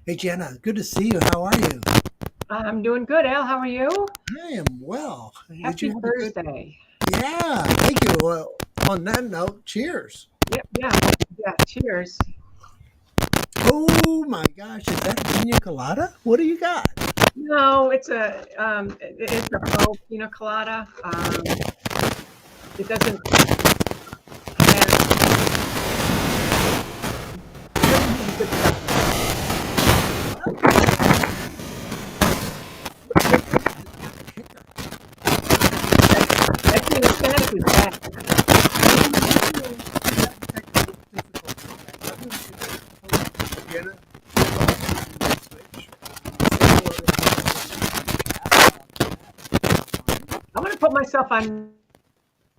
Hey Jenna, good to see you. How are you? I'm doing good, Al. How are you? I am well. Did you Happy have a good? Thursday. Yeah, thank you. Well, on that note, cheers. Yep, yeah, yeah. Cheers. Oh my gosh, is that a pina colada? What do you got? No, it's a faux pina colada. It doesn't have it doesn't have the good stuff in it. That that kind of static is bad. Jenna, I'm gonna put myself on.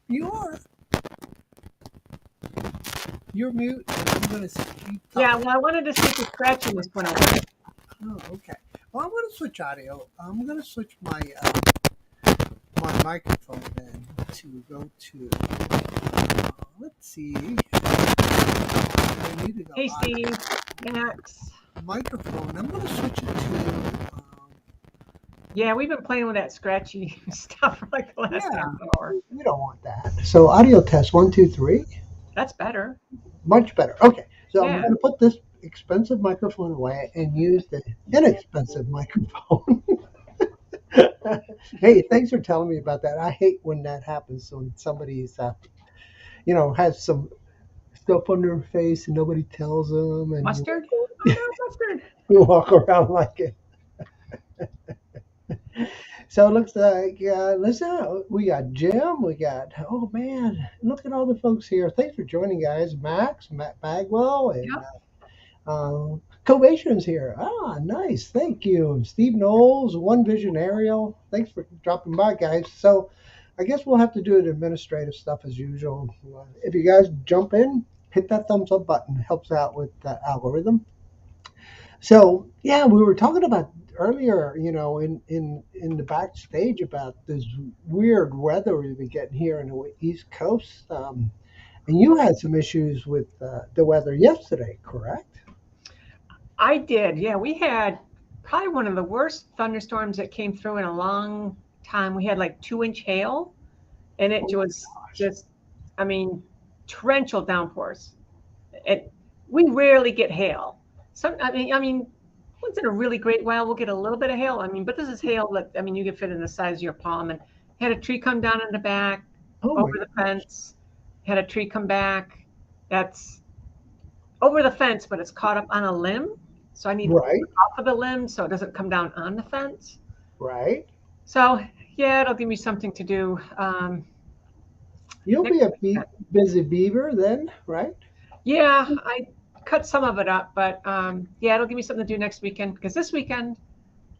you are. You're mute. And I'm going to keep Yeah, talking. well, I wanted to see if the scratchiness went away. Oh, okay. Well, I'm going to switch audio. I'm going to switch my microphone then to go to. Let's see. I need to go Hey, audio. Steve, Max. Microphone. I'm going to switch it to. Yeah, we've been playing with that scratchy stuff for like the last half Yeah, hour. we don't want that. So audio test one, two, three. That's better. Much better. Okay, so I'm Yeah. going to put this expensive microphone away and use the inexpensive microphone. Hey, thanks for telling me about that. I hate when that happens when somebody's, has some stuff on their face and nobody tells them, and you Mustard? Oh no, mustard. you walk around like it. So it looks like, listen, we got Jim, we got, oh man, look at all the folks here. Thanks for joining, guys. Matt Bagwell, and Yep. Covation's here. Ah, nice. Thank you. Steve Knowles, One Vision Ariel. Thanks for dropping by, guys. So I guess we'll have to do the administrative stuff as usual. If you guys jump in, hit that thumbs up button. It helps out with the algorithm. So yeah, we were talking about earlier, in the backstage about this weird weather we've been getting here in the East Coast. And you had some issues with the weather yesterday, correct? I did. Yeah, we had probably one of the worst thunderstorms that came through in a long time. We had like 2-inch hail, and it Oh was gosh. just, I mean, torrential downpours. It we rarely get hail. I mean, once in a really great while we'll get a little bit of hail. I mean, but this is hail that you can fit in the size of your palm. And had a tree come down in the back, Oh over my the gosh. fence. Had a tree come back. That's over the fence, but it's caught up on a limb. So I need to pull Right, it off of the limb so it doesn't come down on the fence. right. So yeah, it'll give me something to do You'll be next a weekend. busy beaver then, right? Yeah, I cut some of it up, but yeah, it'll give me something to do next weekend because this weekend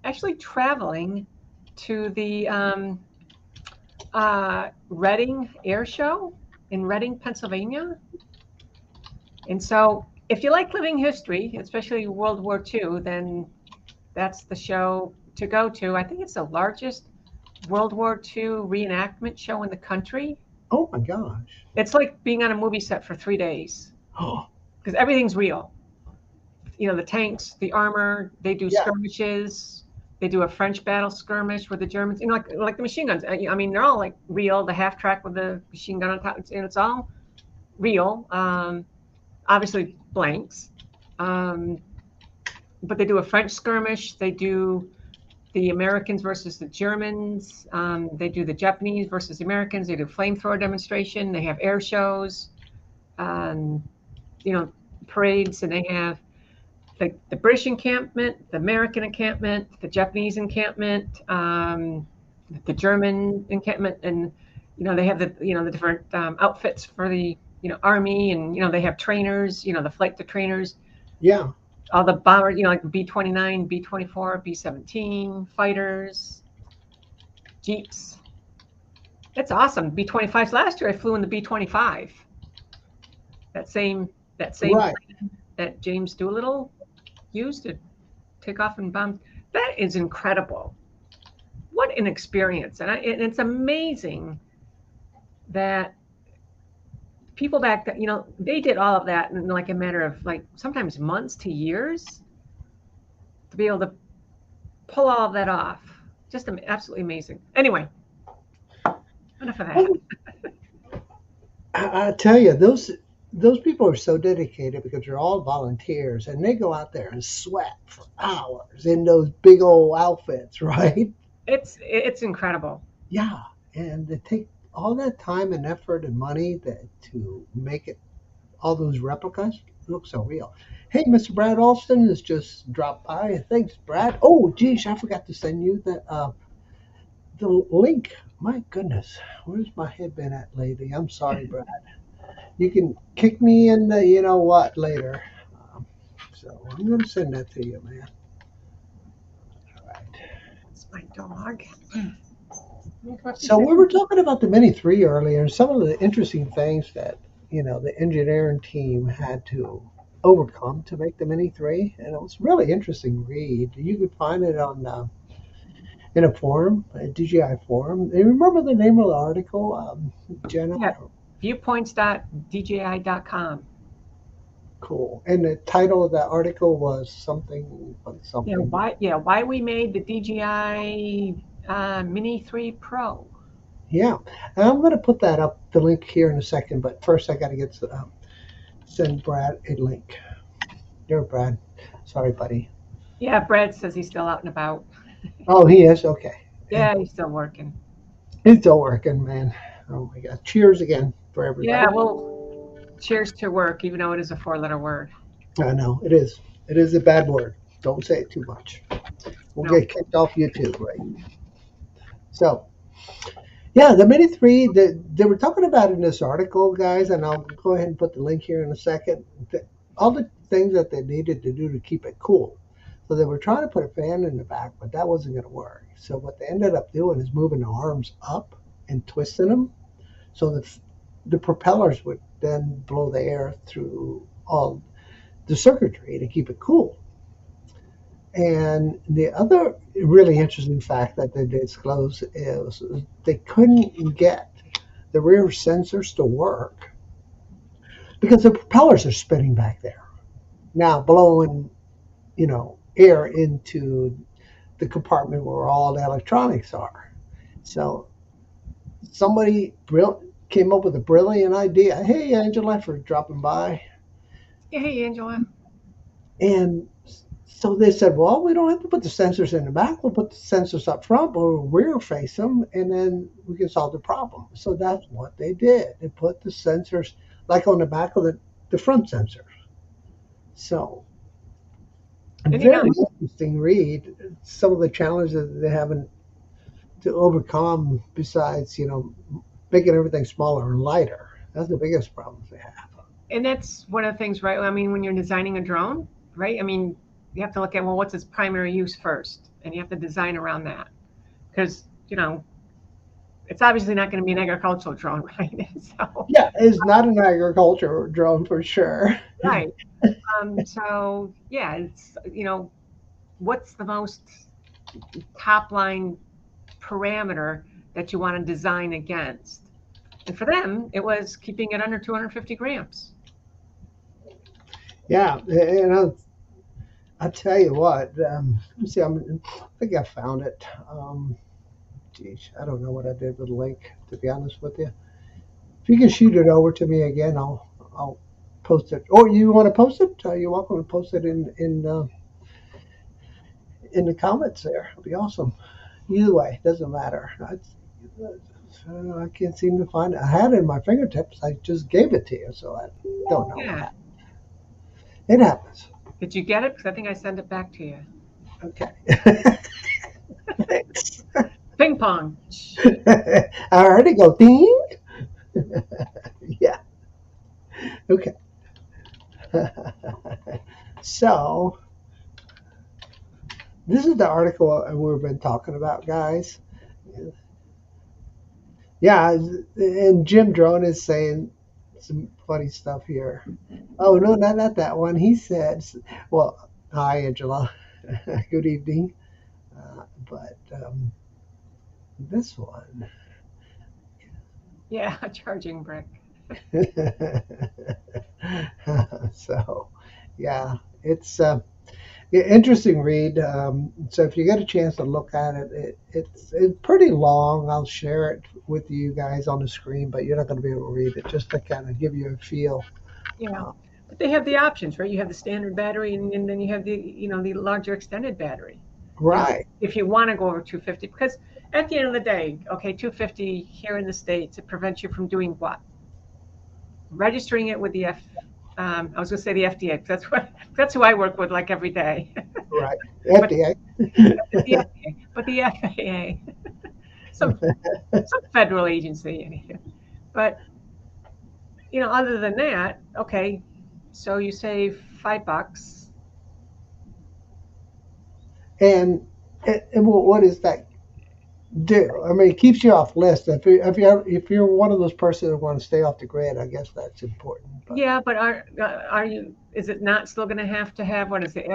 actually traveling to the Reading Air Show in Reading, Pennsylvania. And so, if you like living history, especially World War II, then that's the show to go to. I think it's the largest World War II reenactment show in the country. Oh my gosh. It's like being on a movie set for 3 days Oh, because everything's real. The tanks, the armor, they do yeah. skirmishes. They do a French battle skirmish with the Germans, like the machine guns. I mean, they're all like real. The half track with the machine gun on top, and it's all real. Obviously blanks, um, but they do a French skirmish. They do the Americans versus the Germans. They do the Japanese versus the Americans. They do flamethrower demonstration. They have air shows, um, you know, parades, and they have the British encampment, the American encampment, the Japanese encampment, the German encampment, and they have the different outfits for the army, and they have trainers, the flight the trainers, Yeah. all the bombers, like B-29, B-24, B-17 fighters, jeeps. It's awesome. B-25s. Last year I flew in the B-25. That same Right. plane that James Doolittle used to take off and bomb. That is incredible. What an experience. And it's amazing that people back then, they did all of that in like a matter of like sometimes months to years. to be able to pull all of that off. Just absolutely amazing. Anyway, enough of that. I tell you, those people are so dedicated because they're all volunteers and they go out there and sweat for hours in those big old outfits, right? It's incredible. Yeah, and they take all that time and effort and money to make it all those replicas look so real. Hey, Mr. Brad Alston has just dropped by. Thanks, Brad. Oh, geez, I forgot to send you the link. My goodness, where's my head been at lately? I'm sorry, Brad. You can kick me in the you know what later. Um, so I'm going to send that to you, man. All right. It's my dog. So we were talking about the Mini 3 earlier, and some of the interesting things that the engineering team had to overcome to make the Mini 3, and it was really interesting read. You could find it on in a forum, a DJI forum. And remember the name of the article, Jenna? Yeah, viewpoints.dji.com. Cool. And the title of that article was something. Why we made the DJI Mini 3 Pro. Yeah, and I'm going to put that up, the link here in a second. But first, I got to send Brad a link. There, Brad. Sorry, buddy. Yeah, Brad says he's still out and about. Oh, he is? Okay. Yeah, he's still working. He's still working, man. Oh, my God. Cheers again for everybody. Yeah, well, cheers to work, even though it is a 4-letter word. I know. It is. It is a bad word. Don't say it too much. We'll get kicked off YouTube, right? So, yeah, the Mini 3, they were talking about in this article, guys, and I'll go ahead and put the link here in a second. All the things that they needed to do to keep it cool. So they were trying to put a fan in the back, but that wasn't going to work. So what they ended up doing is moving the arms up and twisting them so the propellers would then blow the air through all the circuitry to keep it cool. And the other really interesting fact that they disclosed is they couldn't get the rear sensors to work because the propellers are spinning back there. Now blowing, air into the compartment where all the electronics are. So somebody came up with a brilliant idea. Hey, Angela, for dropping by. Hey, Angela. And so they said, well, we don't have to put the sensors in the back. We'll put the sensors up front, but we'll rear face them, and then we can solve the problem. So that's what they did. They put the sensors like on the back of the front sensors. So very interesting read. Some of the challenges that they haven't to overcome besides, making everything smaller and lighter. That's the biggest problems they have. And that's one of the things, right? I mean, when you're designing a drone, right? I mean, you have to look at, well, what's its primary use first? And you have to design around that. Because, it's obviously not going to be an agricultural drone, right? So, yeah, it's not an agricultural drone for sure. Right. So, yeah, it's, what's the most top line parameter that you want to design against? And for them, it was keeping it under 250 grams. Yeah, and I'll tell you what. Let me see. I think I found it. Geez, I don't know what I did with the link. To be honest with you, if you can shoot it over to me again, I'll post it. Or you want to post it? You're welcome to post it in the comments there. It'll be awesome. Either way, doesn't matter. I can't seem to find it. I had it in my fingertips. I just gave it to you, so I don't know. Yeah. It happens. Did you get it? Because I think I sent it back to you. Okay. Thanks. Ping pong. I already go ding. Yeah. Okay. So this is the article we've been talking about, guys. Yeah, and Jim Drone is saying some funny stuff here. Oh, no, not that one. He said, well, hi, Angela. Good evening. But this one. Yeah, a charging brick. So, yeah, it's Yeah, interesting read. So if you get a chance to look at it, it's pretty long. I'll share it with you guys on the screen, but you're not going to be able to read it. Just to kind of give you a feel. Yeah. Uh, But they have the options, right? You have the standard battery, and then you have the larger extended battery. right. If you want to go over 250, because at the end of the day, okay, 250 here in the States, it prevents you from doing what? Registering it with the I was going to say the FDA. That's who I work with like every day. Right. but FDA. the FDA, but the FAA, some some federal agency. But other than that, okay, so you save $5. and and what does that do? I mean, it keeps you off list. If you're one of those persons that want to stay off the grid, I guess that's important. But Yeah, but are you? Is it not still going to have what is it?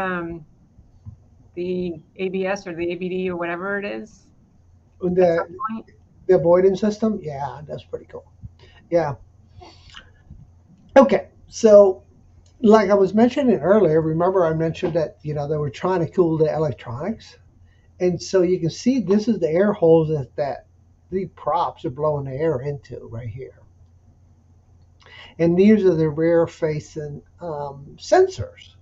The ABS or the ABD or whatever it is at some the point? the avoidance system, yeah, that's pretty cool. Yeah. Okay. So like I was mentioning earlier, remember I mentioned that they were trying to cool the electronics, and so you can see this is the air holes that the props are blowing the air into right here, and these are the rear facing sensors,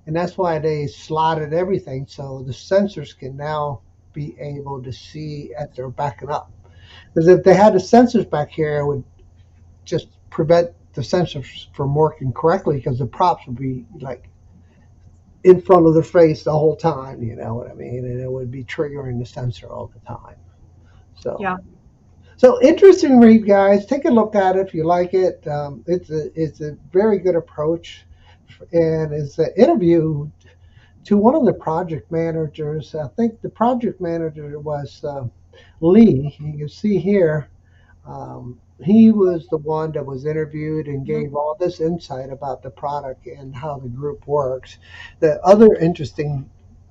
and that's why they slotted everything so the sensors can now be able to see as they're backing up. Because if they had the sensors back here, it would just prevent the sensors from working correctly because the props would be like in front of the face the whole time, you know what I mean? And it would be triggering the sensor all the time. So, Yeah. so interesting read, guys. Take a look at it if you like it. It's a very good approach, and it's an interview to one of the project managers. I think the project manager was Lee. You can see here. He was the one that was interviewed and Mhm. gave all this insight about the product and how the group works. The other interesting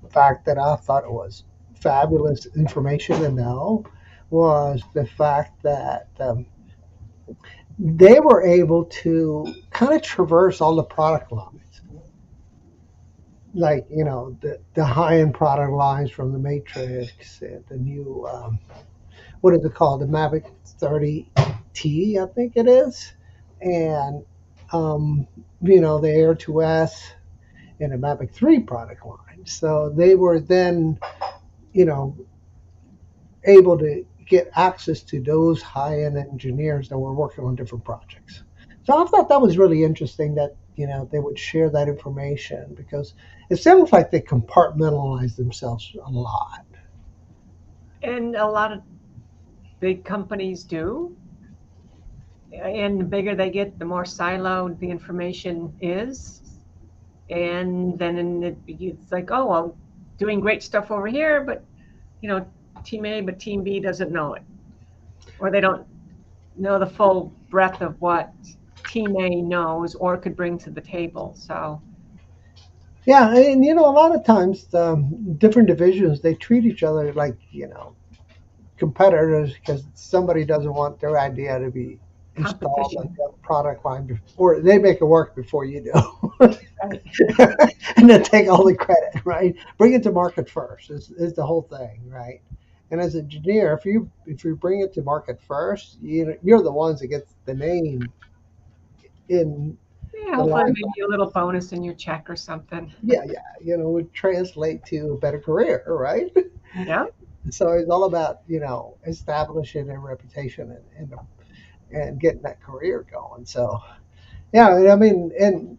fact that I thought was fabulous information to know was the fact that they were able to kind of traverse all the product lines, like the high end product lines from the Matrix and the new what is it called, the Mavic 30T, I think it is, and um, the Air 2S and the Mavic 3 product line. So they were then you know able to get access to those high end engineers that were working on different projects. So I thought that was really interesting that they would share that information because it sounds like they compartmentalize themselves a lot. And a lot of big companies do. And the bigger they get, the more siloed the information is. And then it's like, oh, well, doing great stuff over here, but, you know, team A, but team B doesn't know it. Or they don't know the full breadth of what team A knows or could bring to the table. So, Yeah, and a lot of times different divisions they treat each other like competitors because somebody doesn't want their idea to be installed on competition. the product line, or they make it work before you do, Right. and then take all the credit. Right, bring it to market first is the whole thing, right? And as an engineer, if you bring it to market first, you're the ones that get the name in Yeah, the hopefully limelight. maybe a little bonus in your check or something. Yeah, yeah, would translate to a better career, right? Yeah. So it's all about establishing a reputation and getting that career going. So yeah, and I mean,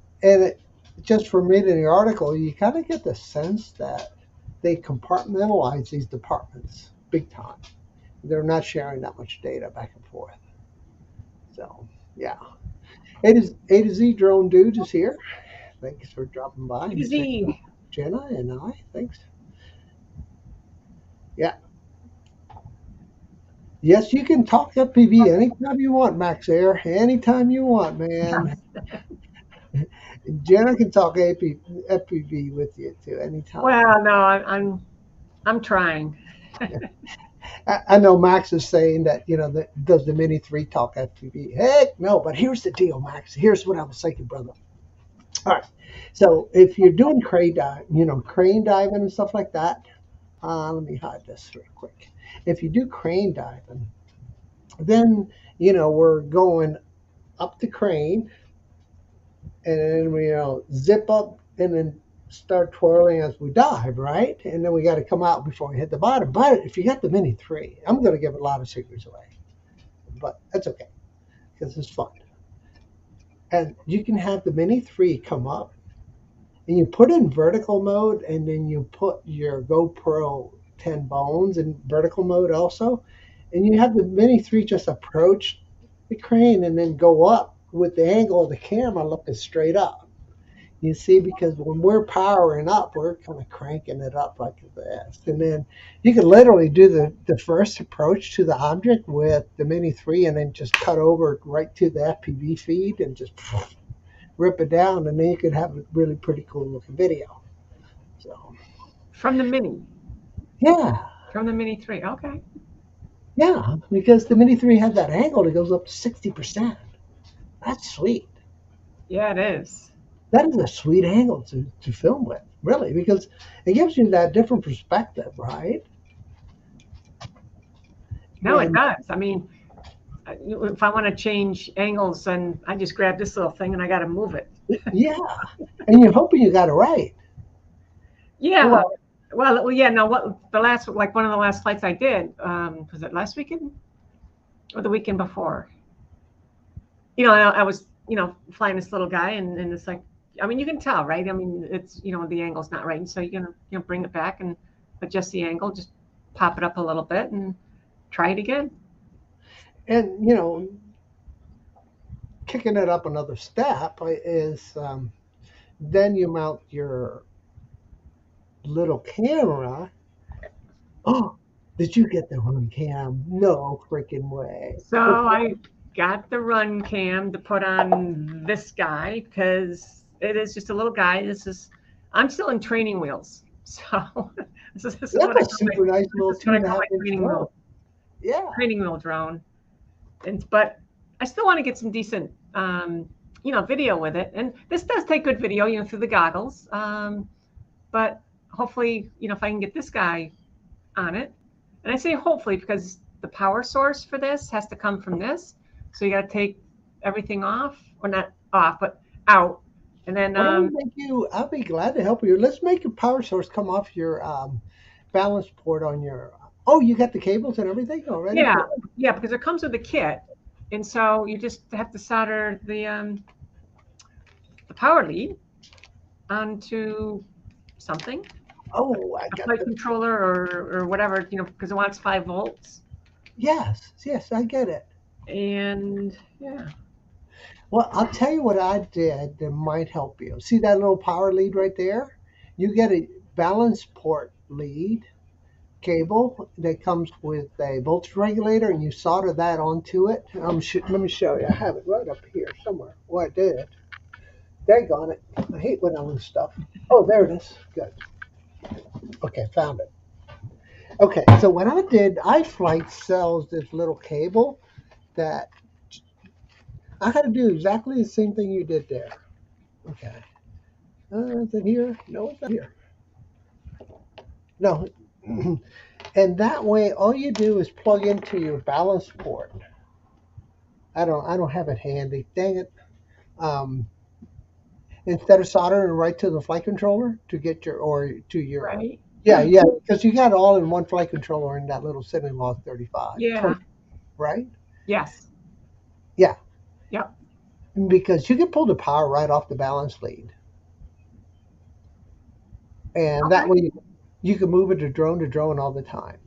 just from reading the article, you kind of get the sense that they compartmentalize these departments big time. They're not sharing that much data back and forth. So yeah, A to Z Drone Dude is here. Thanks for dropping by and saying Easy. Jenna and I. Thanks. Yeah. Yes, you can talk FPV anytime you want, Max Air. Anytime you want, man. Jenna can talk FPV with you too, anytime. Well, no, I'm trying. I know Max is saying that, does the Mini 3 talk FPV? Heck no, but here's the deal, Max. Here's what I was thinking, brother. All right. So if you're doing crane diving and stuff like that, let me hide this real quick. If you do crane diving, then we're going up the crane and then we zip up and then start twirling as we dive, right? And then we got to come out before we hit the bottom. But if you got the Mini 3, I'm going to give a lot of secrets away, but that's okay because it's fun. And you can have the Mini 3 come up and you put it in vertical mode and then you put your GoPro 10 bones in vertical mode also. And you have the Mini 3 just approach the crane and then go up with the angle of the camera looking straight up. You see, because when we're powering up, we're kind of cranking it up like this. And then you can literally do the first approach to the object with the Mini 3 and then just cut over right to the FPV feed and just rip it down. And then you could have a really pretty cool looking video. So, From the Mini. yeah. From the Mini 3. Okay. Yeah, because the Mini 3 has that angle that goes up to 60%. That's sweet. Yeah, it is. That is a sweet angle to film with, really, because it gives you that different perspective, right? No, it And does. I mean, if I want to change angles, and I just grab this little thing and I got to move it. yeah, and you're hoping you got it right. Yeah. Well, yeah. No, like one of the last flights I did, was it last weekend or the weekend before? I was, flying this little guy, and it's like, I mean, you can tell, right? I mean, it's, the angle's not right. And so you're going to, bring it back and adjust the angle, just pop it up a little bit and try it again. And, kicking it up another step is then you mount your little camera. Oh, did you get the run cam? No freaking way. So I got the run cam to put on this guy because it is just a little guy. I'm still in training wheels. So this is That's what I a super nice little call my 2.5 inch training drone. wheel. Yeah. Training wheel drone. But I still want to get some decent, video with it. And this does take good video, through the goggles. But hopefully, if I can get this guy on it, and I say hopefully because the power source for this has to come from this. So you got to take everything off, or not off, but out. And then I'll be glad to help you. Let's make a power source come off your balance port on your. Oh, you got the cables and everything already? Yeah, because it comes with a kit, and so you just have to solder the power lead onto something. Oh, I A got flight it. controller or whatever, because it wants 5 volts. Yes, I get it. And yeah. Well, I'll tell you what I did that might help you. See that little power lead right there? You get a balance port lead cable that comes with a voltage regulator, and you solder that onto it. Let me show you. I have it right up here somewhere. Well, I did. Daggone it. I hate when I lose stuff. Oh, there it is. Good. Okay, found it. Okay, so what I did, iFlight sells this little cable that I had to do exactly the same thing you did there. Okay. Is it here? No, it's not here. No. And that way, all you do is plug into your balance port. I don't have it handy. Dang it. Instead of soldering right to the flight controller to get your Right. Yeah, because you got it all in one flight controller in that little Cinnamon Law 35. Yeah. Right? Yes. Yeah. Yep. Because you can pull the power right off the balance lead. And that way you can move it to drone all the time.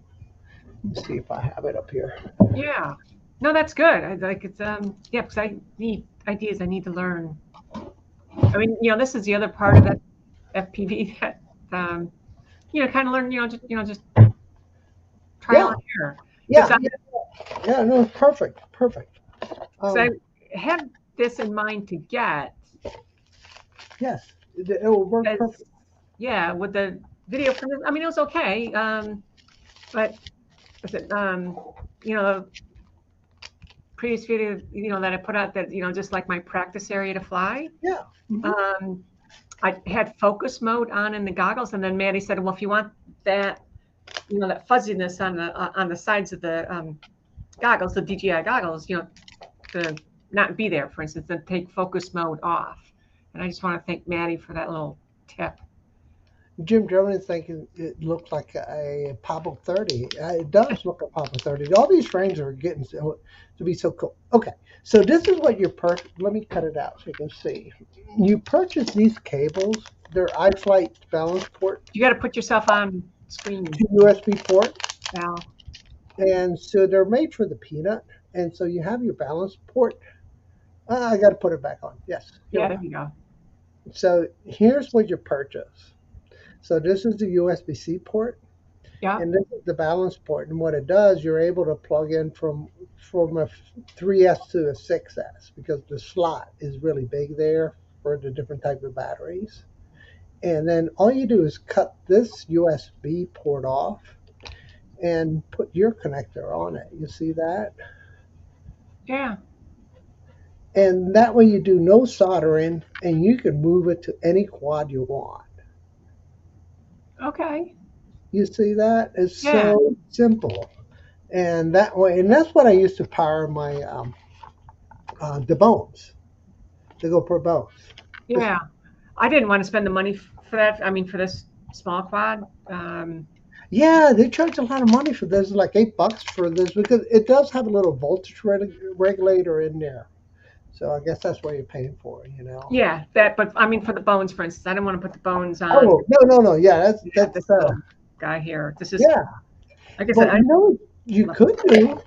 Let's see if I have it up here. Yeah. No, that's good. Because I need ideas. I need to learn. I mean, this is the other part of that FPV that kind of learn, just trial and error. Yeah, no, perfect. So I had this in mind to get. Yes, it will work perfect. Yeah, with the video from this, I mean, it was okay. But was it, previous video, that I put out that, just like my practice area to fly. Yeah. Mhm. I had focus mode on in the goggles, and then Maddie said, well, if you want that, that fuzziness on the sides of the goggles, the DJI goggles, to not be there, for instance, then take focus mode off. And I just want to thank Maddie for that little tip. Jim German's thinking it looks like a Pablo 30. It does look like a Pablo 30. All these frames are getting to be so cool. Okay, so this is what let me cut it out so you can see. You purchase these cables. They're iFlight balance port. You got to put yourself on screen. USB port. Wow. And so they're made for the Peanut. And so you have your balance port. I got to put it back on. Yes. Yeah, there you go. So here's what you purchase. So this is the USB-C port, yeah, and this is the balance port. And what it does, you're able to plug in from a 3S to a 6S because the slot is really big there for the different type of batteries. And then all you do is cut this USB port off and put your connector on it. You see that? Yeah. And that way you do no soldering, and you can move it to any quad you want. Okay. You see that? It's so simple. And that way, and that's what I used to power my the bones, the GoPro bones. Yeah. I didn't want to spend the money for that. I mean, for this small quad. Yeah, they charge a lot of money for this, like $8 for this, because it does have a little voltage regulator in there. So I guess that's what you're paying for, Yeah, but I mean, for the bones, for instance, I didn't want to put the bones on. Oh, no. Yeah, that's this guy here. This is. Yeah. Like I said, you could do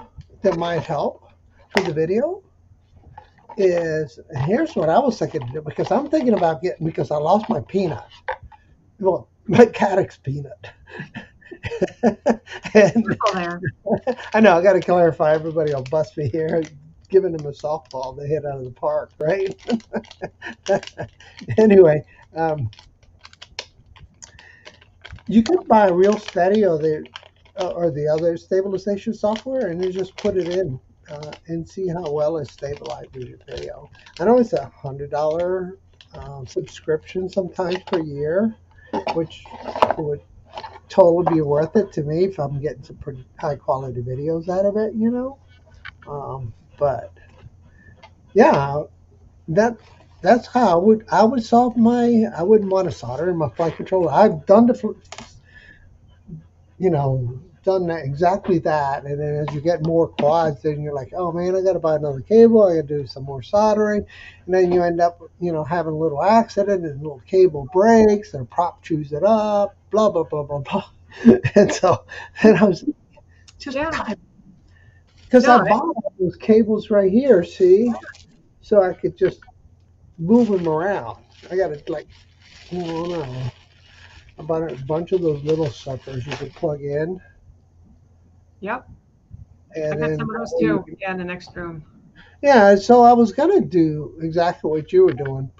that might help for the video is, here's what I was thinking to do, because I'm thinking about because I lost my Peanut. Well, my Caddx Peanut. And I know, I got to clarify. Everybody will bust me here. Giving them a softball to hit out of the park, right? Anyway, you could buy a Real Steady or the other stabilization software, and you just put it in and see how well it stabilizes your video. I know it's $100 subscription sometimes per year, which would totally be worth it to me if I'm getting some pretty high quality videos out of it, But yeah, that's how I would solve I wouldn't want to solder in my flight controller. I've done done that, exactly that. And then as you get more quads, then you're like, oh man, I got to buy another cable. I got to do some more soldering. And then you end up, having a little accident and a little cable breaks and a prop chews it up, blah, blah, blah, blah, blah. And so then I was just because I bought those cables right here, see, so I could just move them around. I got it I bought a bunch of those little suckers you could plug in. Yep. And I got some of those too. Yeah, in the next room. Yeah, so I was gonna do exactly what you were doing,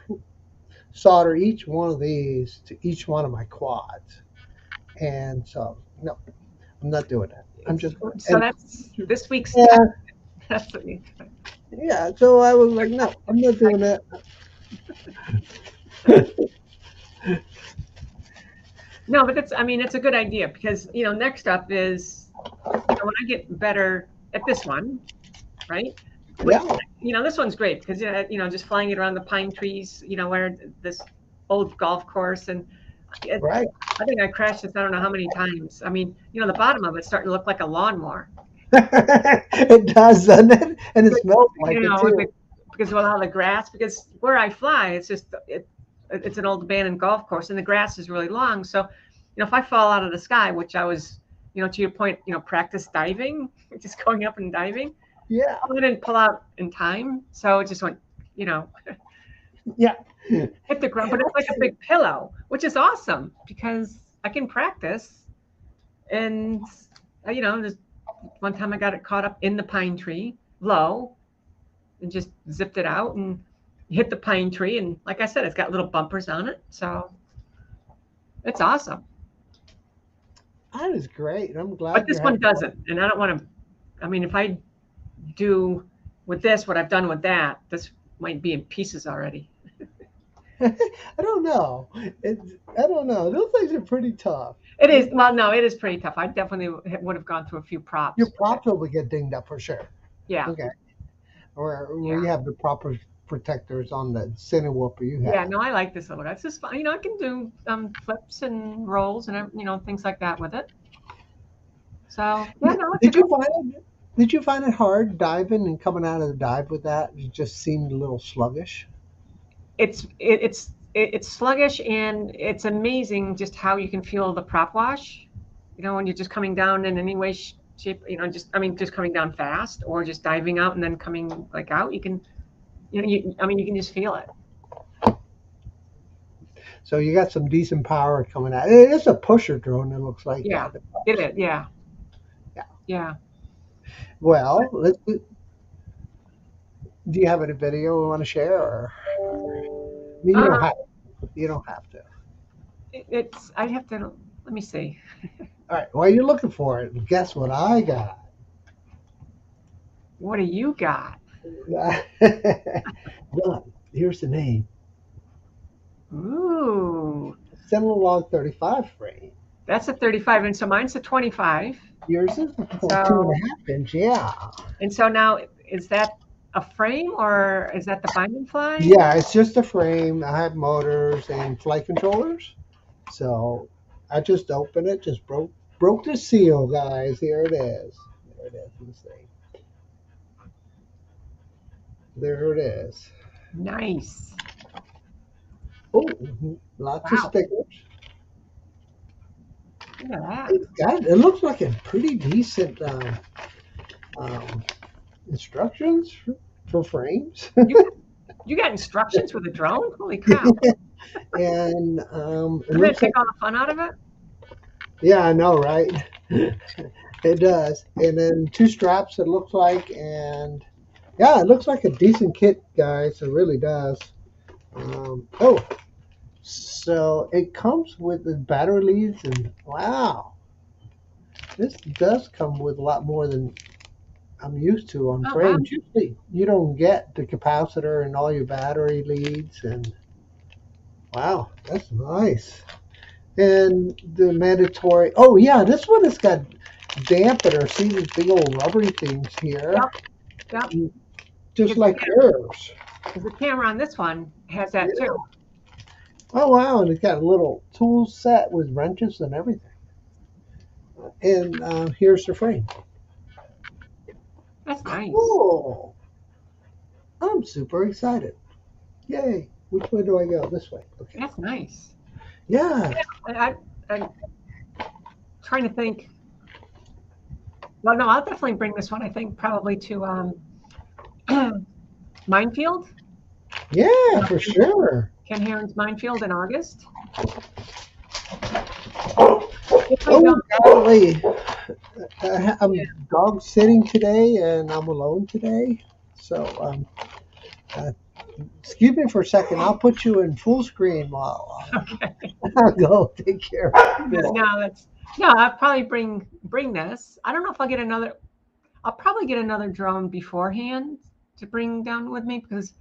solder each one of these to each one of my quads. And so, no, I'm not doing that. I'm just. So that's this week's. Yeah. That's what yeah. So I was like, no, I'm not doing that. No, but it's a good idea because, next up is, when I get better at this one, right? Yeah. This one's great because, just flying it around the pine trees, where this old golf course and. Right. I think I crashed this I don't know how many times. I mean, the bottom of it's starting to look like a lawnmower. It does, doesn't it? And it smells like it too. Because with all the grass, because where I fly, it's just it's an old abandoned golf course, and the grass is really long. So, if I fall out of the sky, which I was, to your point, practice diving, just going up and diving. Yeah. I didn't pull out in time, so it just went, Yeah. hit the ground, but it's like a big pillow, which is awesome because I can practice. And, just one time I got it caught up in the pine tree low and just zipped it out and hit the pine tree. And like I said, it's got little bumpers on it. So it's awesome. That is great. I'm glad. But this one doesn't. And I don't want to, if I do with this, what I've done with that, this might be in pieces already. I don't know. I don't know. Those things are pretty tough. It is, well, no, it is pretty tough. I definitely would have gone through a few props. Your props will get dinged up for sure. Yeah. Okay. Where Yeah. you have the proper protectors on the center whooper you have. Yeah, no, I like this little guy. It's just fun. I can do flips and rolls and things like that with it. So yeah, no, Did you find it hard diving and coming out of the dive with that? It just seemed a little sluggish. It's sluggish, and it's amazing just how you can feel the prop wash. When you're just coming down in any way, shape. Just coming down fast, or just diving out and then coming like out. You can, you can just feel it. So you got some decent power coming out. It's a pusher drone. It looks like. Yeah, it is. Yeah. Yeah. Yeah. Well, do you have any video you want to share? Or you don't have. You don't have to. I'd have to. Let me see. All right. While you're looking for it, guess what I got? What do you got? Well, here's the name. Ooh. Log 35 frame. That's a 35 inch, so mine's a 25. Yours is a 2.5 inch, yeah. And so now, is that a frame or is that the bind and fly? Yeah, it's just a frame. I have motors and flight controllers. So I just opened it, just broke the seal, guys. Here it is. There it is. Let's see. There it is. Nice. Oh, lots of stickers. Look at that. It looks like a pretty decent instructions for frames. You got instructions with a drone? Holy cow. And Doesn't it take all the fun out of it? Yeah, I know, right? It does. And then 2 straps, it looks like. And yeah, it looks like a decent kit, guys. It really does. So it comes with the battery leads, and wow, this does come with a lot more than I'm used to on frames. Wow. Usually you don't get the capacitor and all your battery leads, and wow, that's nice. And the mandatory, oh yeah, this one has got dampener. See these big old rubbery things here? Yep. Just like yours. Because the camera on this one has that too. Oh wow, and it's got a little tool set with wrenches and everything. And here's the frame. That's nice. Cool. I'm super excited. Yay. Which way do I go? This way. Okay. That's nice. Yeah. I'm trying to think. Well, no, I'll definitely bring this one, I think, probably to Minefield. Yeah, for sure. Ken Heron's Minefield in August. Oh, golly. I'm dog sitting today, and I'm alone today. So, excuse me for a second. I'll put you in full screen while I'll go take care of it. No, I'll probably bring this. I don't know if I'll get another. I'll probably get another drone beforehand to bring down with me because,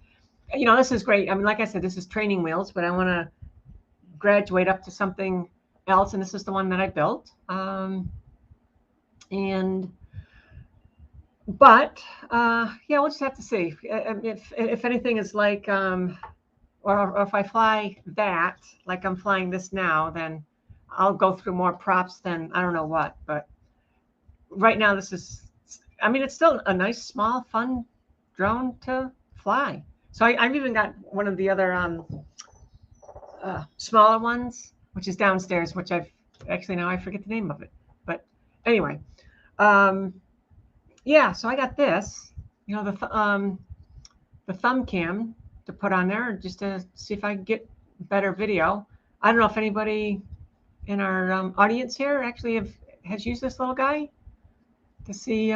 this is great. I mean, like I said, this is training wheels, but I want to graduate up to something else, and this is the one that I built. We'll just have to see if anything is like, or if I fly that like I'm flying this now, then I'll go through more props than I don't know what. But right now, this is, it's still a nice, small, fun drone to fly. So I've even got one of the other smaller ones, which is downstairs, which I forget the name of it. But anyway, so I got this, the thumb cam to put on there just to see if I can get better video. I don't know if anybody in our audience here actually has used this little guy to see,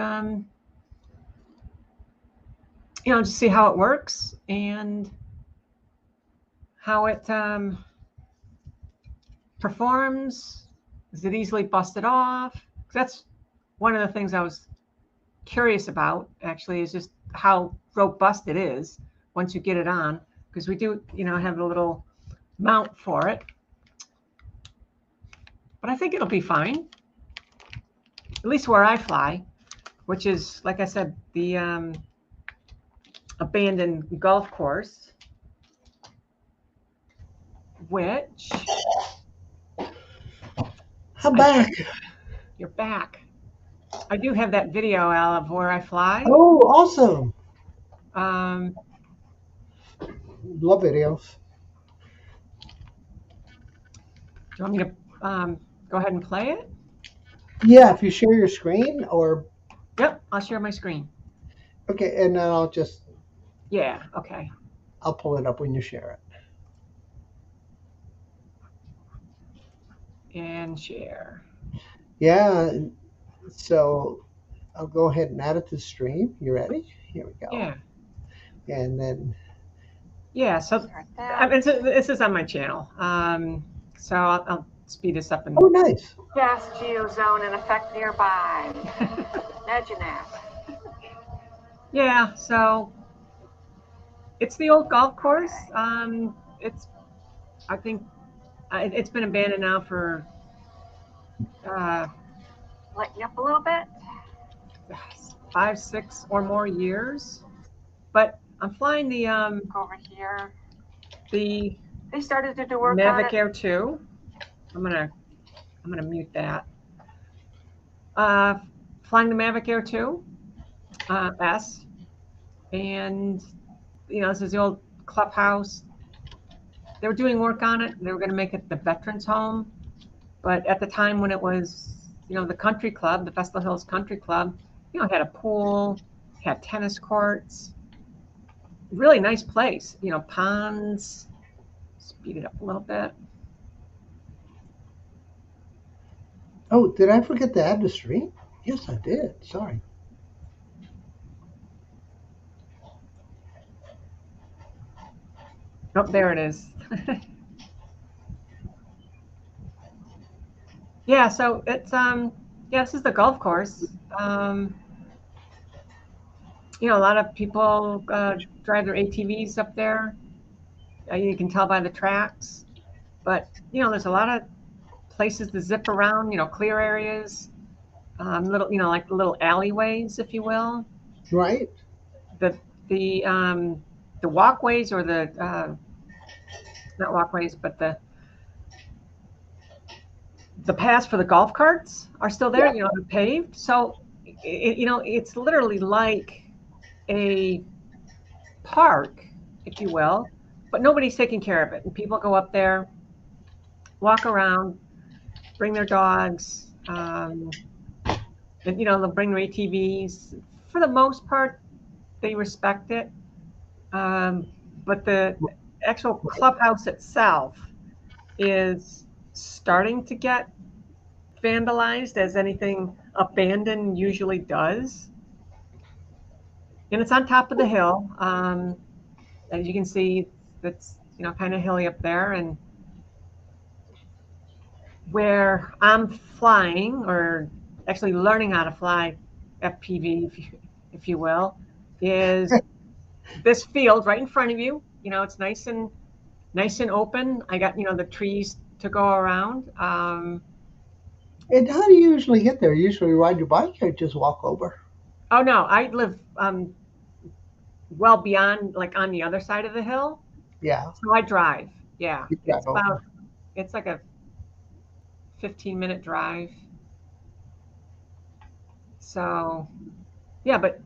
to see how it works and how it performs. Is it easily busted off? That's one of the things I was curious about, actually, is just how robust it is once you get it on, because we do, have a little mount for it. But I think it'll be fine, at least where I fly, which is, like I said, the abandoned golf course, which I'm back. You're back. I do have that video, Al, of where I fly. Oh, awesome. Um, Love videos. do you want me to go ahead and play it? Yeah, if you share your screen or. Yep, I'll share my screen. Okay, and then I'll just. Yeah, okay. I'll pull it up when you share it. And share. Yeah, so I'll go ahead and add it to the stream. You ready? Here we go. Yeah. And then. Yeah, so this is on my channel. So I'll speed this up. Oh, nice. Gas geozone in effect nearby. Imagine that. Yeah, so it's the old golf course. I think it's been abandoned now for lighten you up a little bit, 5, 6 or more years. But I'm flying the over here. They started to do work Mavic on it. Air 2. I'm gonna mute that. Flying the Mavic Air 2 S, and this is the old clubhouse. They were doing work on it. They were going to make it the veterans home, but at the time when it was, the country club, the Festival Hills Country Club, it had a pool, had tennis courts, really nice place. Ponds. Speed it up a little bit. Oh, did I forget to add the stream? Yes, I did. Sorry. Oh, there it is. Yeah, so it's this is the golf course. A lot of people drive their ATVs up there. You can tell by the tracks, but there's a lot of places to zip around. Clear areas, little like little alleyways, if you will. Right. The walkways, or the not walkways, but the paths for the golf carts are still there. Yeah. They're paved. So it's literally like a park, if you will, but nobody's taking care of it. And people go up there, walk around, bring their dogs, and they'll bring their ATVs. For the most part, they respect it. But the actual clubhouse itself is starting to get vandalized, as anything abandoned usually does. And it's on top of the hill. As you can see, it's kind of hilly up there, and where I'm flying, or actually learning how to fly FPV, if you will, is this field right in front of you. It's nice and open. I got the trees to go around. And how do you usually get there? You usually ride your bike or just walk over? Oh no, I live well beyond, like on the other side of the hill. Yeah. So I drive. Yeah. Drive it's like a 15-minute drive. So yeah, but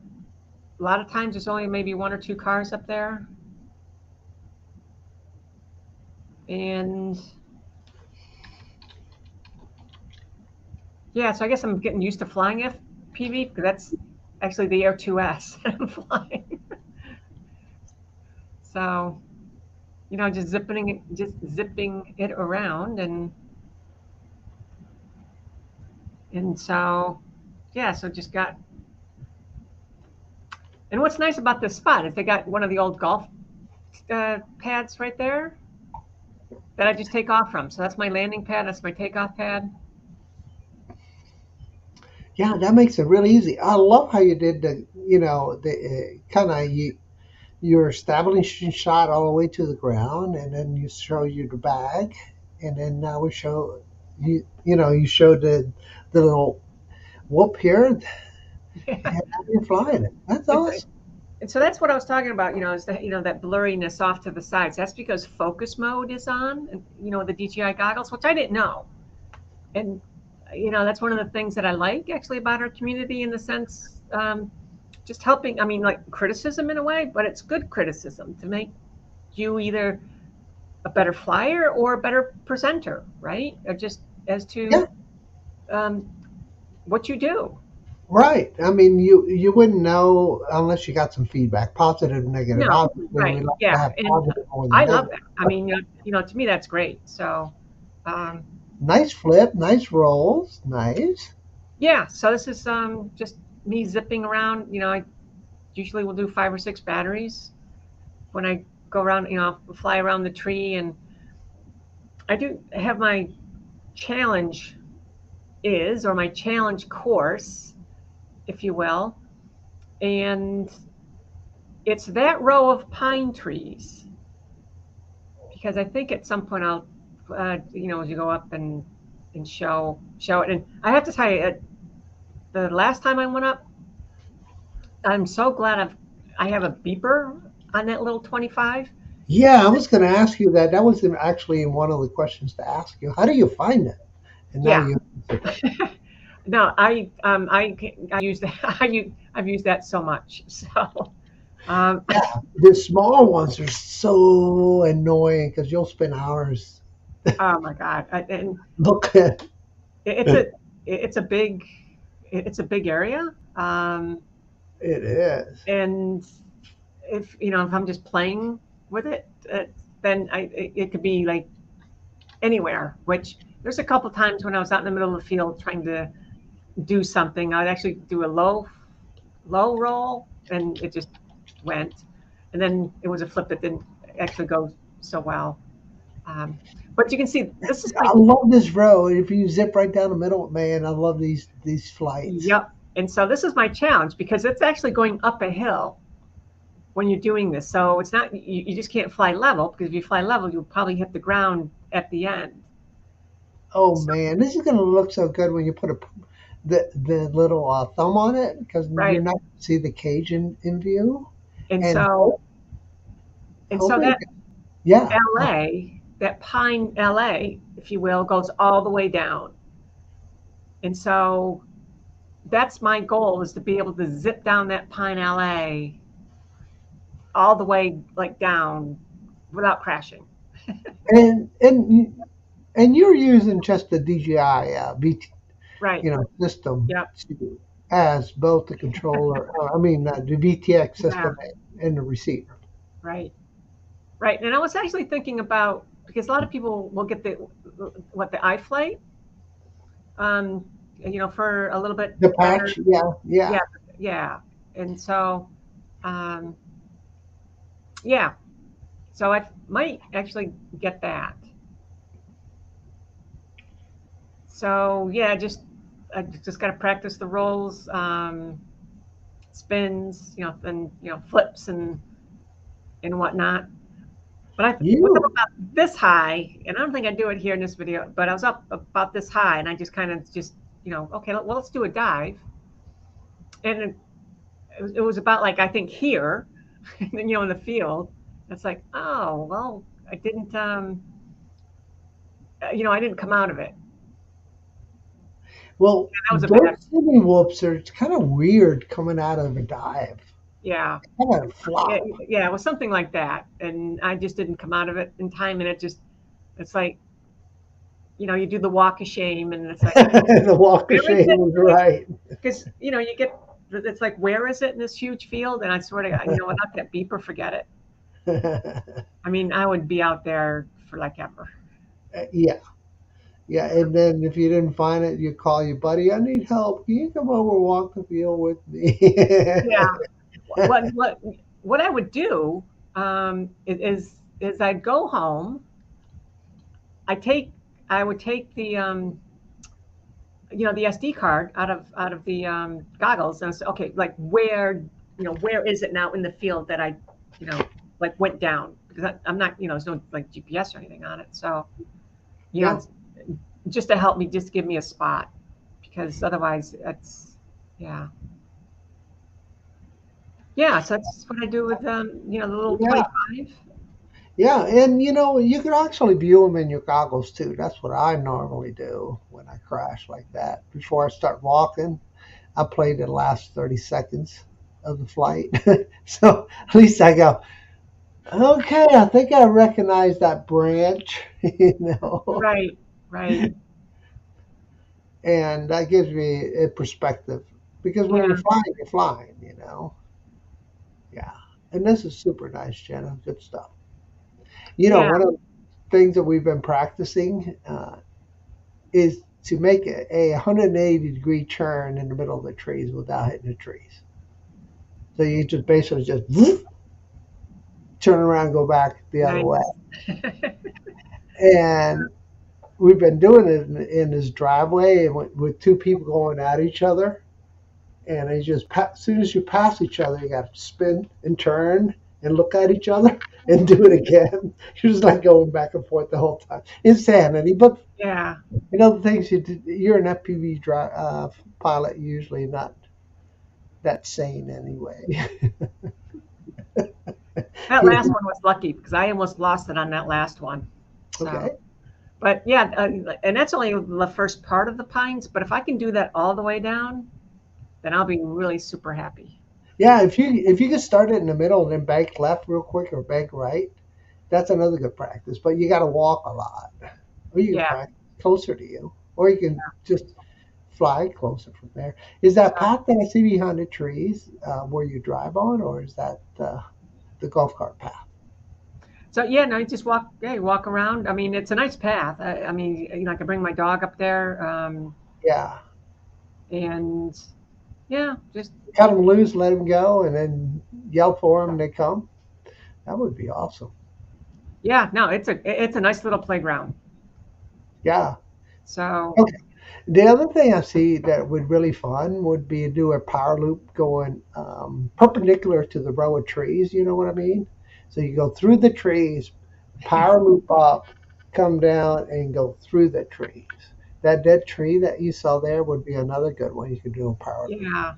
a lot of times there's only maybe 1 or 2 cars up there. And yeah, so I guess I'm getting used to flying FPV, because that's actually the Air 2S I'm flying. So, just zipping it around, and so, yeah, so just got. And what's nice about this spot is they got one of the old golf pads right there that I just take off from. So that's my landing pad. That's my takeoff pad. Yeah, that makes it really easy. I love how you did the kind of your establishing shot all the way to the ground, and then you show you the bag, and then now we show you showed the little whoop here, and Yeah. now you're flying it. That's It's, awesome. and so that's what I was talking about, is that, that blurriness off to the sides. That's because focus mode is on, and, the DJI goggles, which I didn't know. And, that's one of the things that I like actually about our community in the sense, just helping, I mean, like criticism in a way, but it's good criticism to make you either a better flyer or a better presenter, right? Or just as Yeah, to um, what you do. right. I mean, you wouldn't know unless you got some feedback, positive and negative. No, Obviously, we right, like to yeah, have and positive more than I love negative. that. I mean, to me that's great. So, um, Nice flip, nice rolls, nice. yeah. So this is just me zipping around. I usually will do 5 or 6 batteries when I go around. Fly around the tree, and I do have my challenge or my challenge course, if you will, and it's that row of pine trees because I think at some point I'll, as you go up and show it. And I have to tell you, the last time I went up, I'm so glad I have a beeper on that little 25. Yeah, I was going to ask you that. That was actually one of the questions to ask you. How do you find it? And now Yeah. you answered that. No, I use that. I've used that so much. So um, The small ones are so annoying because you'll spend hours oh my God, and looking. it's a it's a big it's a big area. It is. And if I'm just playing with it, then it could be like anywhere. Which there's a couple times when I was out in the middle of the field trying to do something, I'd actually do a low roll, and it just went. And then it was a flip that didn't actually go so well. Um, but you can see this is I my love this road. If you zip right down the middle, man, I love these flights. yep. And so this is my challenge because it's actually going up a hill when you're doing this. So it's not you just can't fly level because if you fly level, you'll probably hit the ground at the end. Oh So, man, this is gonna look so good when you put the little thumb on it because you're right. not gonna see the cage in view. And And so and so hopefully, that yeah. LA, that Pine LA, if you will, goes all the way down. And so that's my goal is to be able to zip down that Pine LA all the way like down without crashing. And and you're using just the DJI Right. system Yep. as both the controller, I mean the VTX Yeah. system and the receiver. Right. Right. And I was actually thinking about because a lot of people will get the iFlight, for a little bit The better. patch, yeah, Yeah. yeah. Yeah. And so, um, yeah. So I might actually get that. So yeah, I just got to practice the rolls, spins, and flips and whatnot. But I was up You, about this high, and I don't think I do it here in this video, but I was up about this high, and I just kind of okay, well, let's do a dive, and it was about like I think here, and then in the field, it's like oh well, I didn't I didn't come out of it. well, And that was a those bad city whoops are it's kind of weird coming out of a dive. yeah. Kind of Yeah, flop. yeah, it was something like that, and I just didn't come out of it in time, and it's like you do the walk of shame, and it's like The walk of where is shame it? was right. Because you get it's like where is it in this huge field, and I swear to God, without that beeper, forget it. I mean, I would be out there for like ever. Yeah, yeah. And then if you didn't find it, you call your buddy. I need help. Can you come over and walk the field with me? Yeah. What I would do is I'd go home. I take I would take the SD card out of the goggles, and I said, okay, like where, where is it now in the field that I, like went down, because I'm not, there's no like GPS or anything on it, so Yeah. it's just to help me, just give me a spot, because otherwise it's, yeah, yeah. So that's what I do with the little Yeah. 25. Yeah. And you can actually view them in your goggles too. That's what I normally do when I crash like that. Before I start walking, I play the last 30 seconds of the flight. So at least I go, okay, I think I recognize that branch, Right, right, and that gives me a perspective. Because when yeah, you're flying. Yeah. And this is super nice, Jenna. Good stuff. yeah. One of the things that we've been practicing is to make a 180-degree turn in the middle of the trees without hitting the trees. So you just basically just whoop, turn around and go back the other way. Nice. And we've been doing it in this driveway and with two people going at each other. And they just as soon as you pass each other, you got to spin and turn and look at each other and do it again. You're just like going back and forth the whole time. Insanity. But Yeah. the things you're an FPV pilot, usually not that sane anyway. That last one was lucky because I almost lost it on that last one. So, Okay. but yeah, and that's only the first part of the pines. But if I can do that all the way down, then I'll be really super happy. Yeah, if you can start it in the middle and then bank left real quick or bank right, that's another good practice. But you got to walk a lot, or you can Yeah. practice closer to you, or you can just fly closer from there. Is that So, path that I see behind the trees where you drive on, or is that the golf cart path? so yeah, no, you just walk. Yeah, you walk around. I mean, it's a nice path. I mean, I can bring my dog up there, Yeah, and yeah, just cut them loose, let them go, and then yell for them, and they come. That would be awesome. yeah. No, it's a nice little playground. Yeah. So Okay. The other thing I see that would really fun would be to do a power loop going perpendicular to the row of trees. You know what I mean? So you go through the trees, power loop up, come down, and go through the trees. That dead tree that you saw there would be another good one. You could do a power loop. yeah,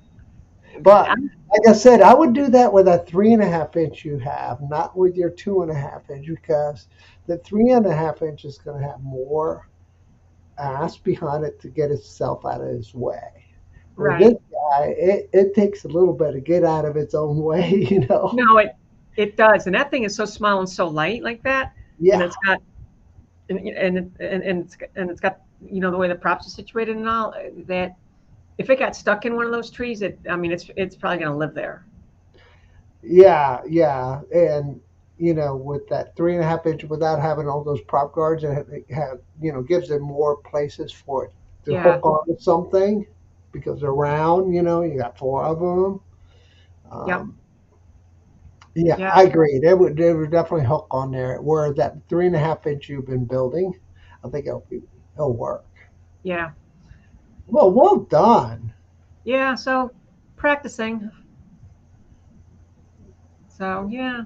But like I said, I would do that with a 3.5 inch you have, not with your 2.5 inch, because the 3.5 inch is going to have more ass behind it to get itself out of its way. Where this right. guy, it takes a little bit to get out of its own way. No, it does, and that thing is so small and so light like that, and Yeah, it's got and it's got the way the props are situated and all that. If it got stuck in one of those trees, I mean, it's probably going to live there. yeah, yeah. And, with that 3.5 inch without having all those prop guards, gives it more places for it to Yeah. hook on to something because they're round, you got four of them. Yep. Um, yeah, Yeah. I agree. They would definitely hook on there. Where that 3.5 inch you've been building, I think it'll work. Yeah. Well done. Yeah. So practicing. So yeah,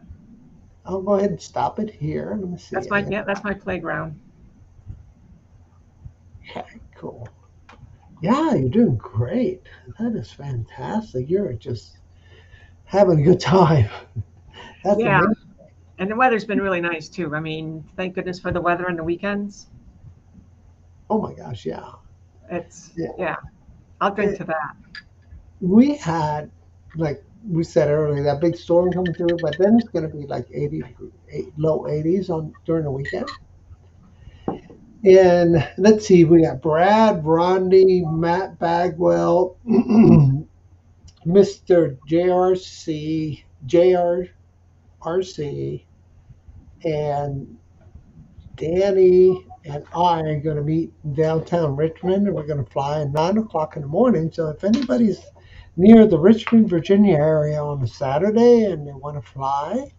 I'll go ahead and stop it here. Let me see. that's my playground. Okay, cool. Yeah, you're doing great. That is fantastic. You're just having a good time. That's Yeah. amazing. And the weather's been really nice too. I mean, thank goodness for the weather on the weekends. Oh my gosh, yeah. It's Yeah. yeah. I'll drink It, to that. we had, like we said earlier, that big storm coming through, but then it's going to be like low 80s on during the weekend. And let's see, we got Brad, Rondi, Matt Bagwell, Mr. JRC, and Danny and I are going to meet in downtown Richmond, and we're going to fly at 9 o'clock in the morning. So if anybody's near the Richmond, Virginia area on a Saturday and they want to fly,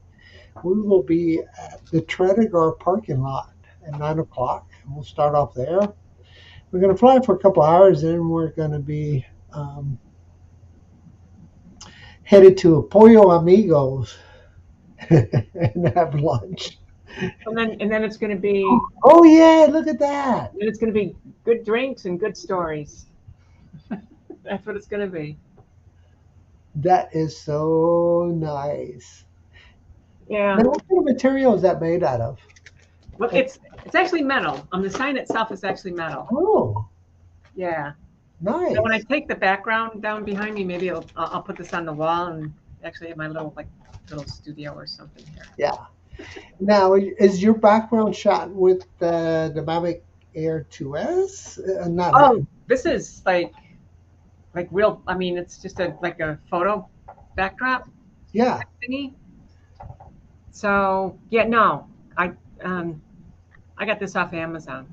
we will be at the Tredegar parking lot at 9 o'clock, and we'll start off there. we're going to fly for a couple hours, and we're going to be headed to Pollo Amigos and have lunch. And then it's going to be Oh yeah, look at that. then it's going to be good drinks and good stories. That's what it's going to be. That is so nice. Yeah. Now, what kind of material is that made out of? Well, it's actually metal. The sign itself is actually metal. Oh, Yeah. nice. So when I take the background down behind me, maybe I'll put this on the wall and actually have my little studio or something here. Yeah. Now, is your background shot with the Mavic Air 2S? Not. Oh, this is like real. I mean, it's just a photo backdrop Yeah. thingy. So yeah, no, I got this off Amazon.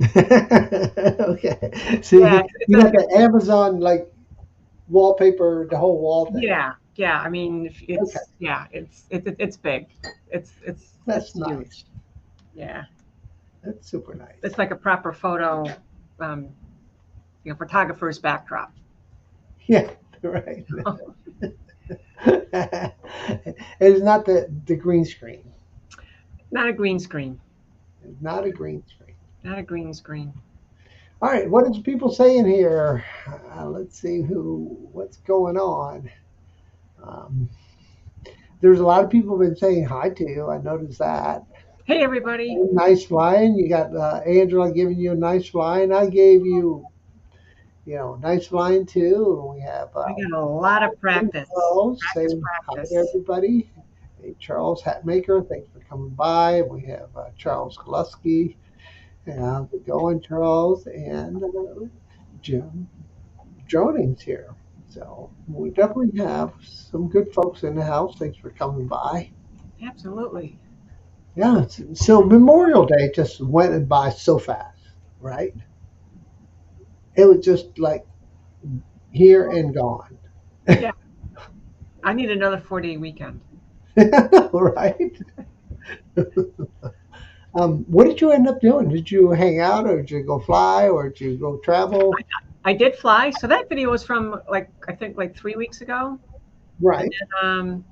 Okay. So Yeah, you got the Amazon like wallpaper, the whole wall thing. yeah. I mean, it's Okay. yeah, it's big. It's That's huge. nice. Yeah, That's super nice. it's like a proper photo, photographer's backdrop. Yeah, right. It's not the green screen. Not a green screen. It's not a green screen. Not a green screen. All right, what is people saying here? Let's see what's going on. Um, there's a lot of people been saying hi to you. I noticed that. Hey, everybody. Nice flying. You got Angela giving you a nice flying. I gave you, nice flying too. And we have I got a lot of practice. Charles Practice, saying hi practice. to everybody. Hey, Charles Hatmaker, thanks for coming by. We have Charles Glusky. How's it going, Charles? And Jim Droning's here. So we definitely have some good folks in the house. Thanks for coming by. Absolutely. Yeah, so Memorial Day just went by so fast, right? It was just like here and gone. Yeah. I need another 4-day weekend. Right? What did you end up doing? Did you hang out, or did you go fly, or did you go travel? I did fly. So that video was from I think 3 weeks ago. Right. And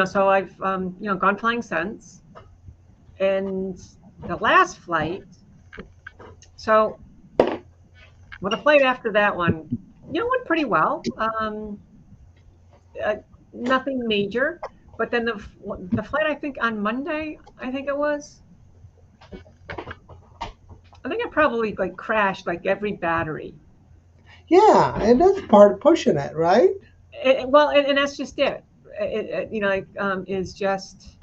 so I've gone flying since. And the last flight. So the flight after that one, went pretty well. Nothing major. But then the flight, I think on Monday, I think it was. I think I probably crashed every battery. Yeah, and that's part of pushing it, right? Well, and that's just it. Is just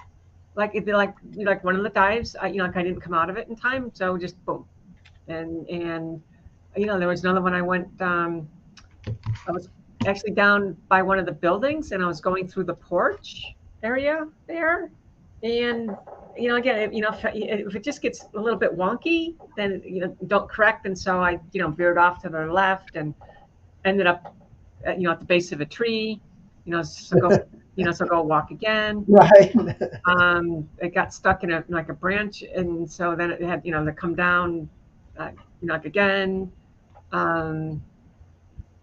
like one of the dives. I didn't come out of it in time, so just boom, and there was another one. I went. I was actually down by one of the buildings, and I was going through the porch area there, and again, if it just gets a little bit wonky, then don't correct. And so I veered off to the left and ended up at the base of a tree. So go walk again. Right. It got stuck in a branch, and so then it had to come down, again.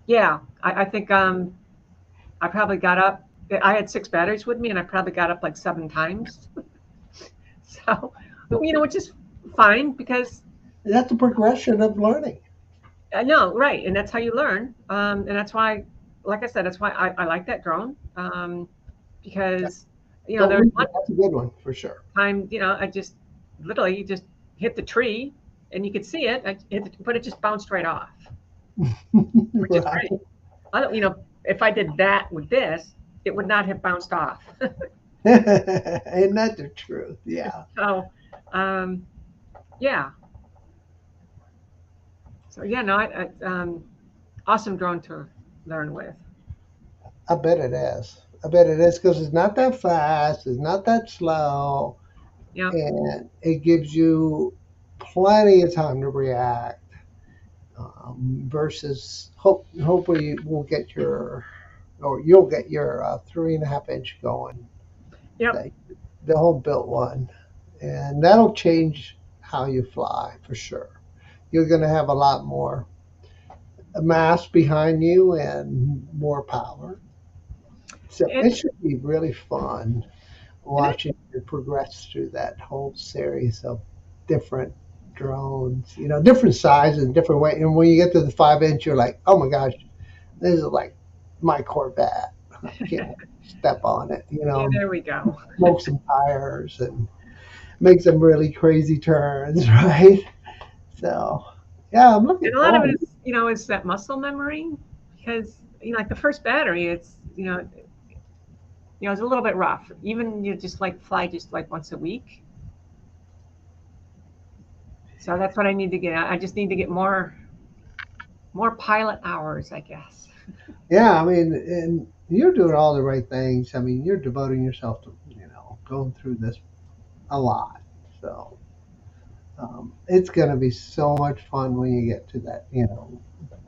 Yeah, I think I probably got up. I had 6 batteries with me, and I probably got up 7 times. So, which is fine because That's a progression of learning. I know, right, and that's how you learn. And that's why, like I said, that's why I like that drone. Because Don't there was lose it. one That's a good one for sure. time, I just literally just hit the tree, and you could see it, but it just bounced right off, which is Right. great. I don't, if I did that with this, it would not have bounced off. Ain't that the truth? Yeah. So, yeah. So yeah, no, awesome drone to learn with. I bet it is. I bet it is because it's not that fast, it's not that slow, Yeah. and it gives you plenty of time to react. Versus hopefully we'll get you'll get your 3.5 inch going. Yep. The home built one, and that'll change how you fly for sure. you're going to have a lot more mass behind you and more power. So And, it should be really fun and I, watching you progress through that whole series of different drones, different sizes and different weight. And when you get to the 5 inch, you're like, oh my gosh, this is like my Corvette. I can't step on it, yeah, there we go. smoke some tires and make some really crazy turns, right? So, yeah, I'm looking And a lot of it forward. is, is that muscle memory because, like the first battery, it's, it's a little bit rough. Even you just like fly just like once a week. So that's what I need to get. I just need to get more pilot hours, I guess. Yeah, I mean, and you're doing all the right things. I mean, you're devoting yourself to, going through this a lot. So, it's going to be so much fun when you get to that,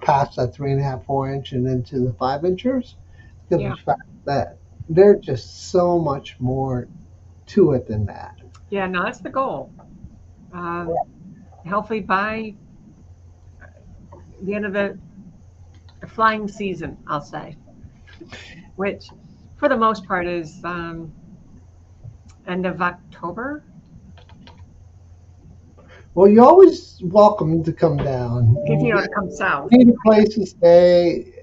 past that 3.5, 4 inch and into the 5 inchers. Because Yeah. the fact that there's just so much more to it than that. Yeah, no, that's the goal. Um, Hopefully by the end of the flying season, I'll say, which for the most part is end of October. Well, you're always welcome to come down. If You to come south. need a place to stay.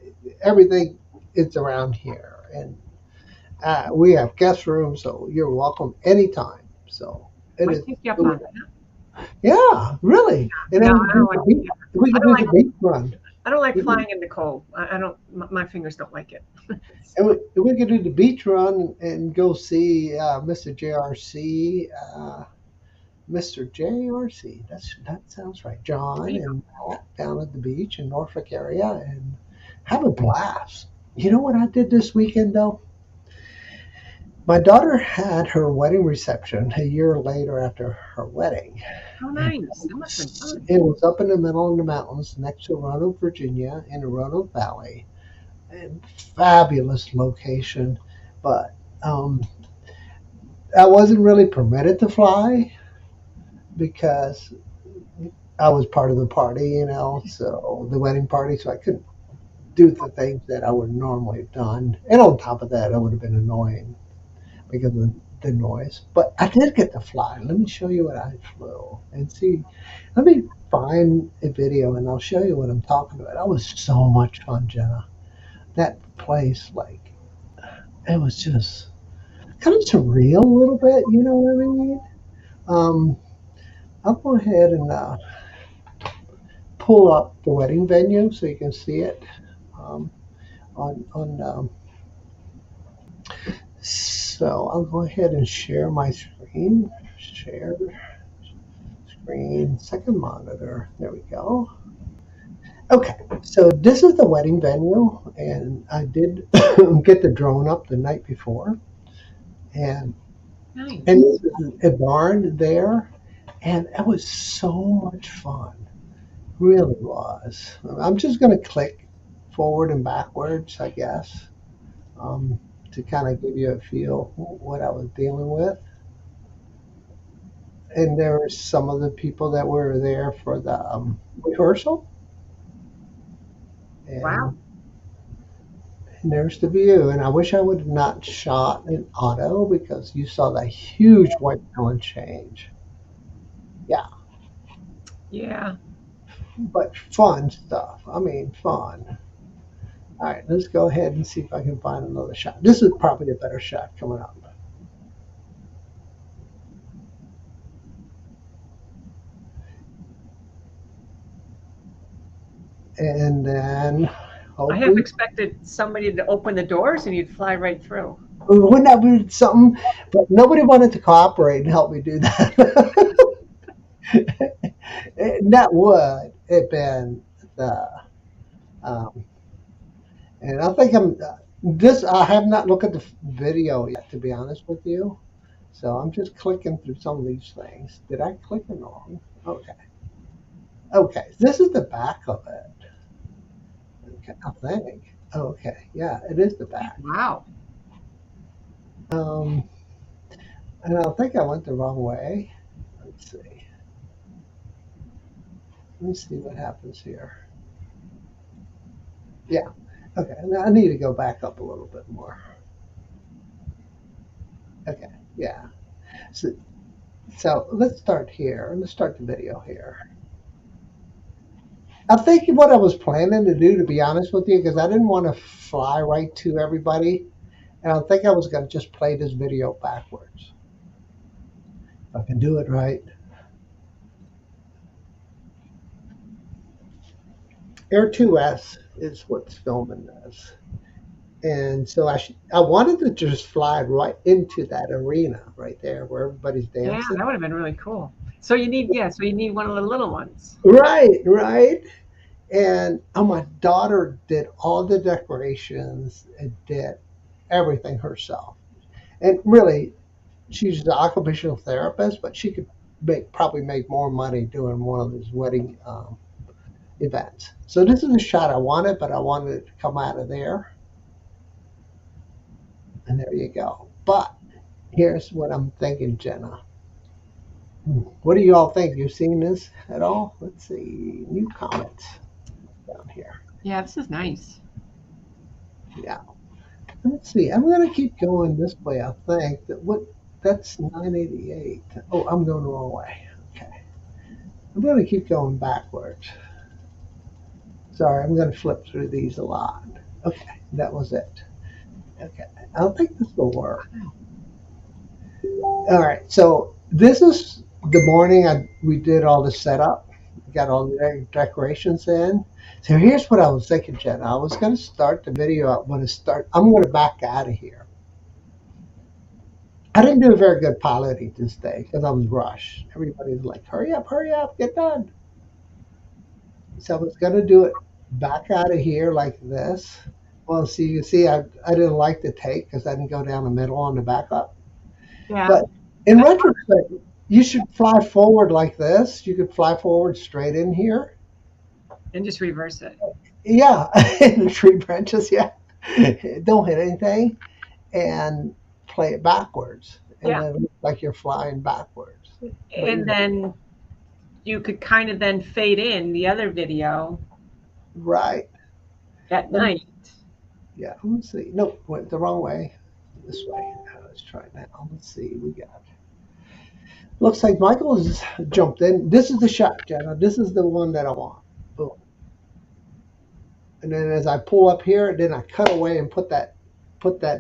Everything is around here, and we have guest rooms, so you're welcome anytime. So it Might is. take you up on that. Yeah, really. And No, then I don't like. we I could don't do like. the beach run. I don't like flying in the cold. I don't. My fingers don't like it. And we could do the beach run and go see Mr. JRC, Mr. JRC. That sounds right. There John you go. and Matt down at the beach in Norfolk area and have a blast. You know what I did this weekend though? My daughter had her wedding reception a year later after her wedding. Oh, nice. That must have been fun. It was up in the middle of the mountains next to Roanoke, Virginia, in the Roanoke Valley. And fabulous location, but I wasn't really permitted to fly because I was part of the party, so the wedding party, so I couldn't do the things that I would normally have done. And on top of that, it would have been annoying because of the noise. But I did get to fly. Let me show you what I flew and see. Let me find a video and I'll show you what I'm talking about. That was so much fun, Jenna. That place, like, it was just kind of surreal a little bit, you know what I mean? Um, I'll go ahead and pull up the wedding venue so you can see it um, on. So I'll go ahead and share my screen. Share screen, second monitor. There we go. Okay, so this is the wedding venue, and I did get the drone up the night before, and Nice. and this is a barn there, and it was so much fun. Really was. I'm just going to click forward and backwards, I guess, to kind of give you a feel what I was dealing with. And there were some of the people that were there for the rehearsal, Wow. and, and there's the view. And I wish I would have not shot in auto because you saw that huge white balance change. Yeah, Yeah. but fun stuff. I mean, fun. All right, let's go ahead and see if I can find another shot. This is probably a better shot coming up. And then I have hopefully, expected somebody to open the doors and you'd fly right through. wouldn't that be something? But nobody wanted to cooperate and help me do that. And that would have been the, um, and I think I have not looked at the video yet, to be honest with you. So I'm just clicking through some of these things. Did I click it wrong? Okay. Okay. This is the back of it. Okay, I think. Okay. Yeah, it is the back. Wow. Um, and I think I went the wrong way. Let's see. Let me see what happens here. Yeah. Okay. Now I need to go back up a little bit more. Okay. Yeah. So, so let's start here. Let's start the video here. I think what I was planning to do, to be honest with you, because I didn't want to fly right to everybody, and I think I was going to just play this video backwards. If I can do it right. Air 2S is what's filming this. And so I wanted to just fly right into that arena right there where everybody's Yeah, dancing. that would have been really cool. So you need, yeah, so you need one of the little ones. Right, right. And oh, my daughter did all the decorations and did everything herself. And really, she's an occupational therapist, but she could probably make more money doing one of these wedding events. So this is the shot I wanted, but I wanted it to come out of there. And there you go. But here's what I'm thinking, Jenna. What do you all think? You seen this at all? Let's see. New comments down here. Yeah, this is nice. Yeah. Let's see. I'm gonna keep going this way. I think that's 988. Oh, I'm going the wrong way. Okay. I'm gonna keep going backwards. Sorry, I'm gonna flip through these a lot. Okay, that was it. Okay. I don't think this will work. All right. So this is the morning we did all the setup. Got all the decorations in. So here's what I was thinking, Jen. I was going to start the video. I'm going to back out of here. I didn't do a very good piloting this day because I was rushed. Everybody was like, hurry up, get done. So I was going to do it back out of here like this. Well, see, you see, I didn't like the take because I didn't go down the middle on the backup. Yeah, But in retrospect, you should fly forward like this. You could fly forward straight in here. and just reverse it. Yeah, in the tree branches. Yeah, don't hit anything and play it backwards, and Yeah, then it looks like you're flying backwards. But and then you could kind of then fade in the other video right. at Let me, night. yeah, let's see. Nope, went the wrong way. This way. Let's try it now. Let's see. We got. Looks like Michael has jumped in. This is the shot, Jenna. This is the one that I want. Boom. And then as I pull up here, then I cut away and put that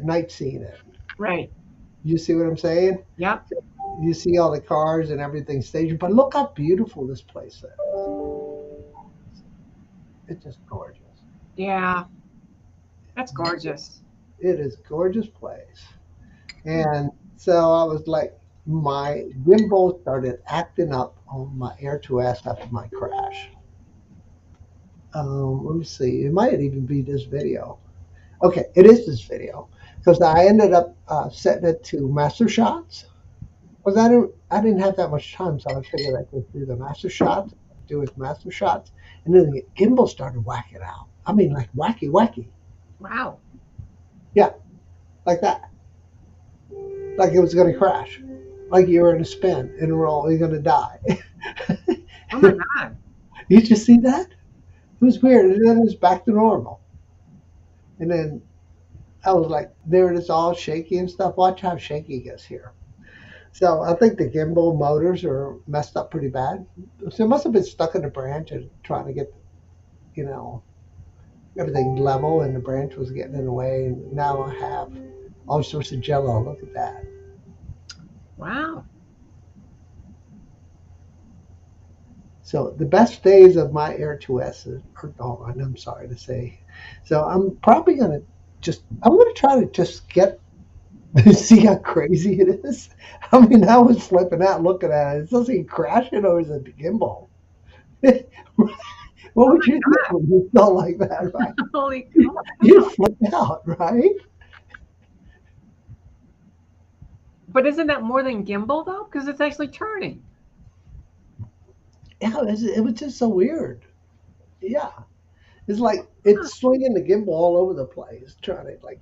night scene in. Right. You see what I'm saying? Yep. You see all the cars and everything staged, but look how beautiful this place is. It's just gorgeous. Yeah, that's gorgeous. It is a gorgeous place. And so I was like, my gimbal started acting up on my Air 2S after my crash. Let me see. It might even be this video. Okay, it is this video because I ended up setting it to master shots. Because I didn't have that much time, so I figured I could do the master shots, do his master shots, and then the gimbal started whacking out. I mean, like wacky, wacky. Wow. Yeah, like that. Like it was going to crash. Like you were in a spin in a roll, you're going to die. Oh my God. You just see that? It was weird. And then it was back to normal. And then I was like, there it is all shaky and stuff. Watch how shaky it gets here. So I think the gimbal motors are messed up pretty bad. So it must have been stuck in a branch and trying to get, you know, everything level, and the branch was getting in the way. And now I have all sorts of jello. Look at that. Wow. So the best days of my Air 2S are gone, I'm sorry to say. So I'm probably going to I'm going to try to just see how crazy it is. I mean, I was flipping out looking at it. It's supposed to be crashing, or is it the gimbal? What Oh would my you do when you felt like that, right? God. Holy cow. You flip out, right? But isn't that more than gimbal though? Because it's actually turning. Yeah, it was just so weird. Yeah. It's like it's swinging the gimbal all over the place, trying to, like,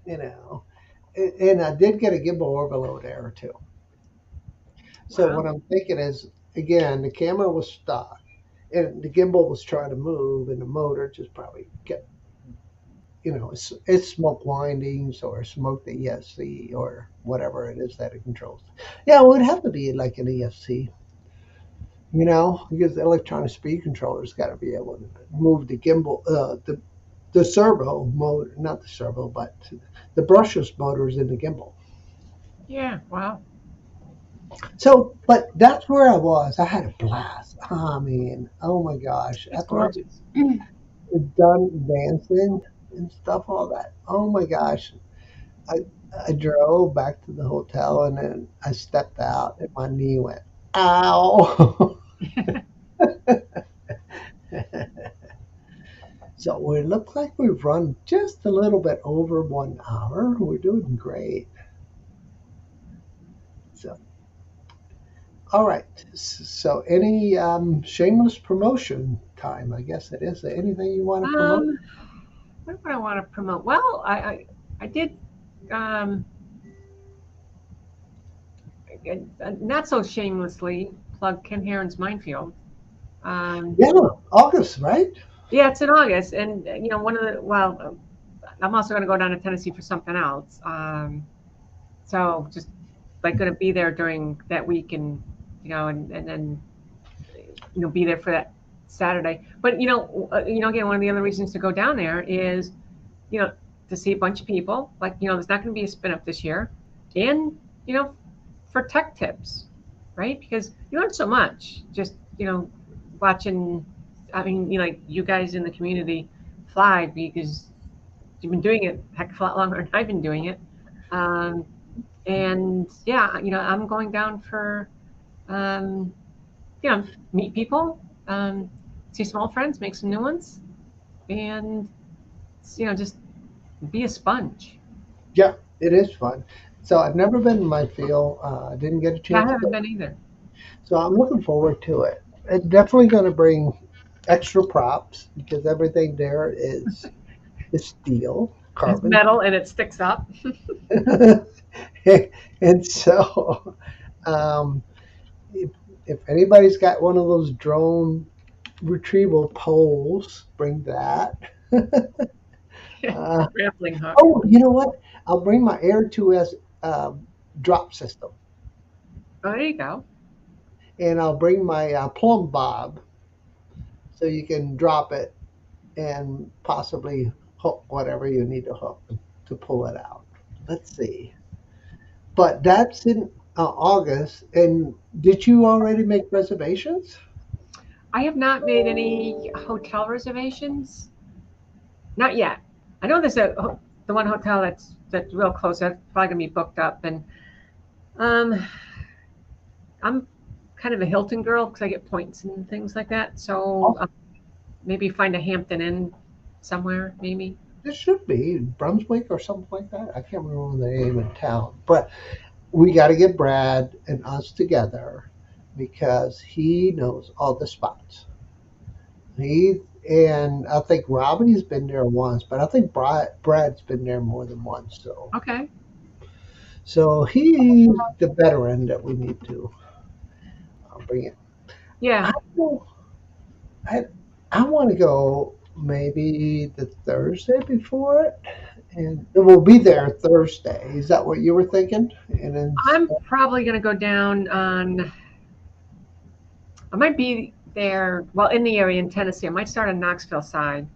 you know. And I did get a gimbal overload error too. So Wow. what I'm thinking is again, the camera was stuck, and the gimbal was trying to move, and the motor just probably kept, it's smoke windings or smoked the ESC or whatever it is that it controls. Yeah, it would have to be like an ESC, because the electronic speed controller's got to be able to move the gimbal, the servo motor, not the servo, but the brushless motors in the gimbal. Yeah. Wow. So, but that's where I was. I had a blast. I mean, oh my gosh. It's After I gorgeous. was done dancing and stuff, all that, oh my gosh. I, I drove back to the hotel and then I stepped out and my knee went, ow. So it looks like we've run just a little bit over 1 hour. We're doing great. So, all right. So, any shameless promotion time? I guess it is. Anything you want to promote? Um, what do I want to promote? Well, I did um, not so shamelessly plug Ken Heron's Minefield. Um, Yeah, August, right? yeah, it's in August, and one of the I'm also going to go down to Tennessee for something else. So just like going to be there during that week, and and then be there for that Saturday. But again, one of the other reasons to go down there is you know to see a bunch of people. Like there's not going to be a spin up this year, and for tech tips, right? Because you learn so much just watching. I mean, like you guys in the community fly because you've been doing it a heck of a lot longer than I've been doing it. Um, and yeah, I'm going down for um, meet people, see some old friends, make some new ones, and just be a sponge. Yeah, it is fun. So I've never been in my field. I didn't get a Yeah, I chance to haven't go. been either. So I'm looking forward to it. It's definitely going to bring extra props because everything there is steel, It's carbon. metal and it sticks up. And so, um, if, if anybody's got one of those drone retrieval poles, bring that. Uh, Grappling hook. oh, you know what? I'll bring my Air 2S drop system, Oh, there you go. and I'll bring my plumb bob so you can drop it and possibly hook whatever you need to hook to pull it out. Let's see. But that's in August. And did you already make reservations? I have not made any hotel reservations. Not yet. I know there's the one hotel that's real close. That's probably gonna be booked up, and um, I'm kind of a Hilton girl because I get points and things like that. So Oh, maybe find a Hampton Inn somewhere, maybe. this should be Brunswick or something like that. I can't remember the name of town. But we got to get Brad and us together because he knows all the spots. He and I think Robbie's been there once, but I think Brad's been there more than once. Okay. So he's the veteran that we need to bring in. Yeah. I don't- I, I want to go maybe the Thursday before it, and we'll be there Thursday. Is that what you were thinking? And then I'm probably gonna go down on. I might be there. Well, in the area in Tennessee, I might start on Knoxville side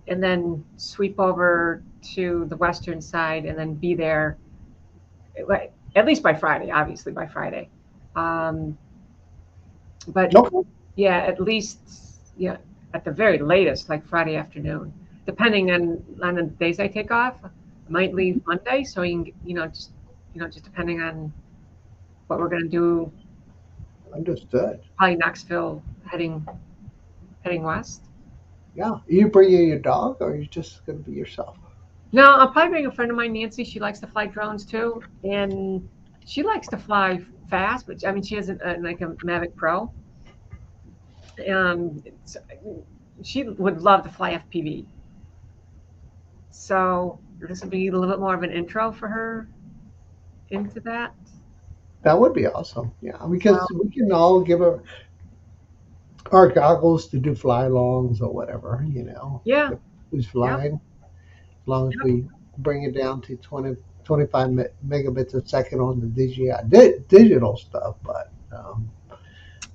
and then sweep over to the western side and then be there at least by Friday, obviously by Friday. Um, but okay, yeah, at least yeah, at the very latest, like Friday afternoon, depending on the days I take off. I might leave Monday, so you can just depending on what we're gonna do. understood. Probably Knoxville heading west. Yeah, you bringing your dog, or are you just going to be yourself? No, I'll probably bring a friend of mine, Nancy. She likes to fly drones too, and she likes to fly fast. But I mean, she has like a Mavic Pro. So she would love to fly FPV. So this will be a little bit more of an intro for her into that. That would be awesome. Yeah, because So we can all give our goggles to do fly-alongs or whatever. yeah, Who's yep, flying, as long as yep, we bring it down to 25 megabits a second on the DJI digital stuff. But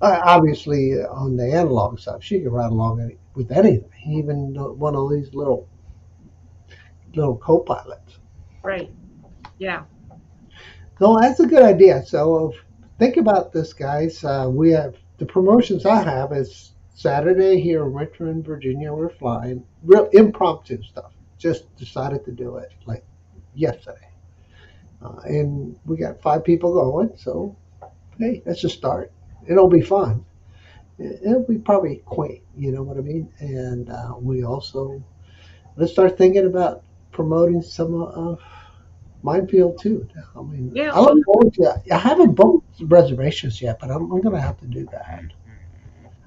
obviously, on the analog stuff, she can ride along with anything, even one of these little co-pilots. right, yeah, So that's a good idea. So think about this, guys. We have the promotions I have is Saturday here in Richmond, Virginia. We're flying real impromptu stuff. Just decided to do it like yesterday, and we got 5 people going. So hey, that's a start. It'll be fun. It'll be probably quaint. You know what I mean? And we also let's start thinking about promoting some of Minefield too. I mean, yeah. I look forward to. I haven't booked reservations yet, but I'm going to have to do that.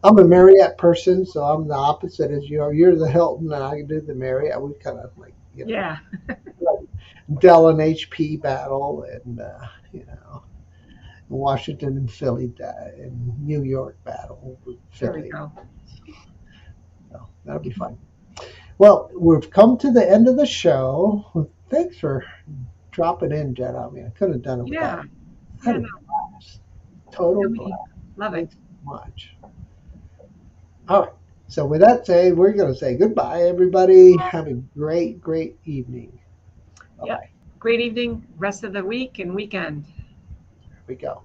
I'm a Marriott person, so I'm the opposite as you are. You're the Hilton, and I can do the Marriott. We kind of like Yeah, like Dell and HP battle, and Washington and Philly and New York battle with there we Philly. go. So that'll be fun. Well, we've come to the end of the show. Thanks for dropping in, Jenna. I mean, I couldn't have done it without Yeah, you. I yeah, had a no, blast. Total blast. love it. Thanks so much. All right. So with that said, we're going to say goodbye, everybody. Have a great, great evening. Bye Yep. bye. Great evening, rest of the week and weekend. Here we go.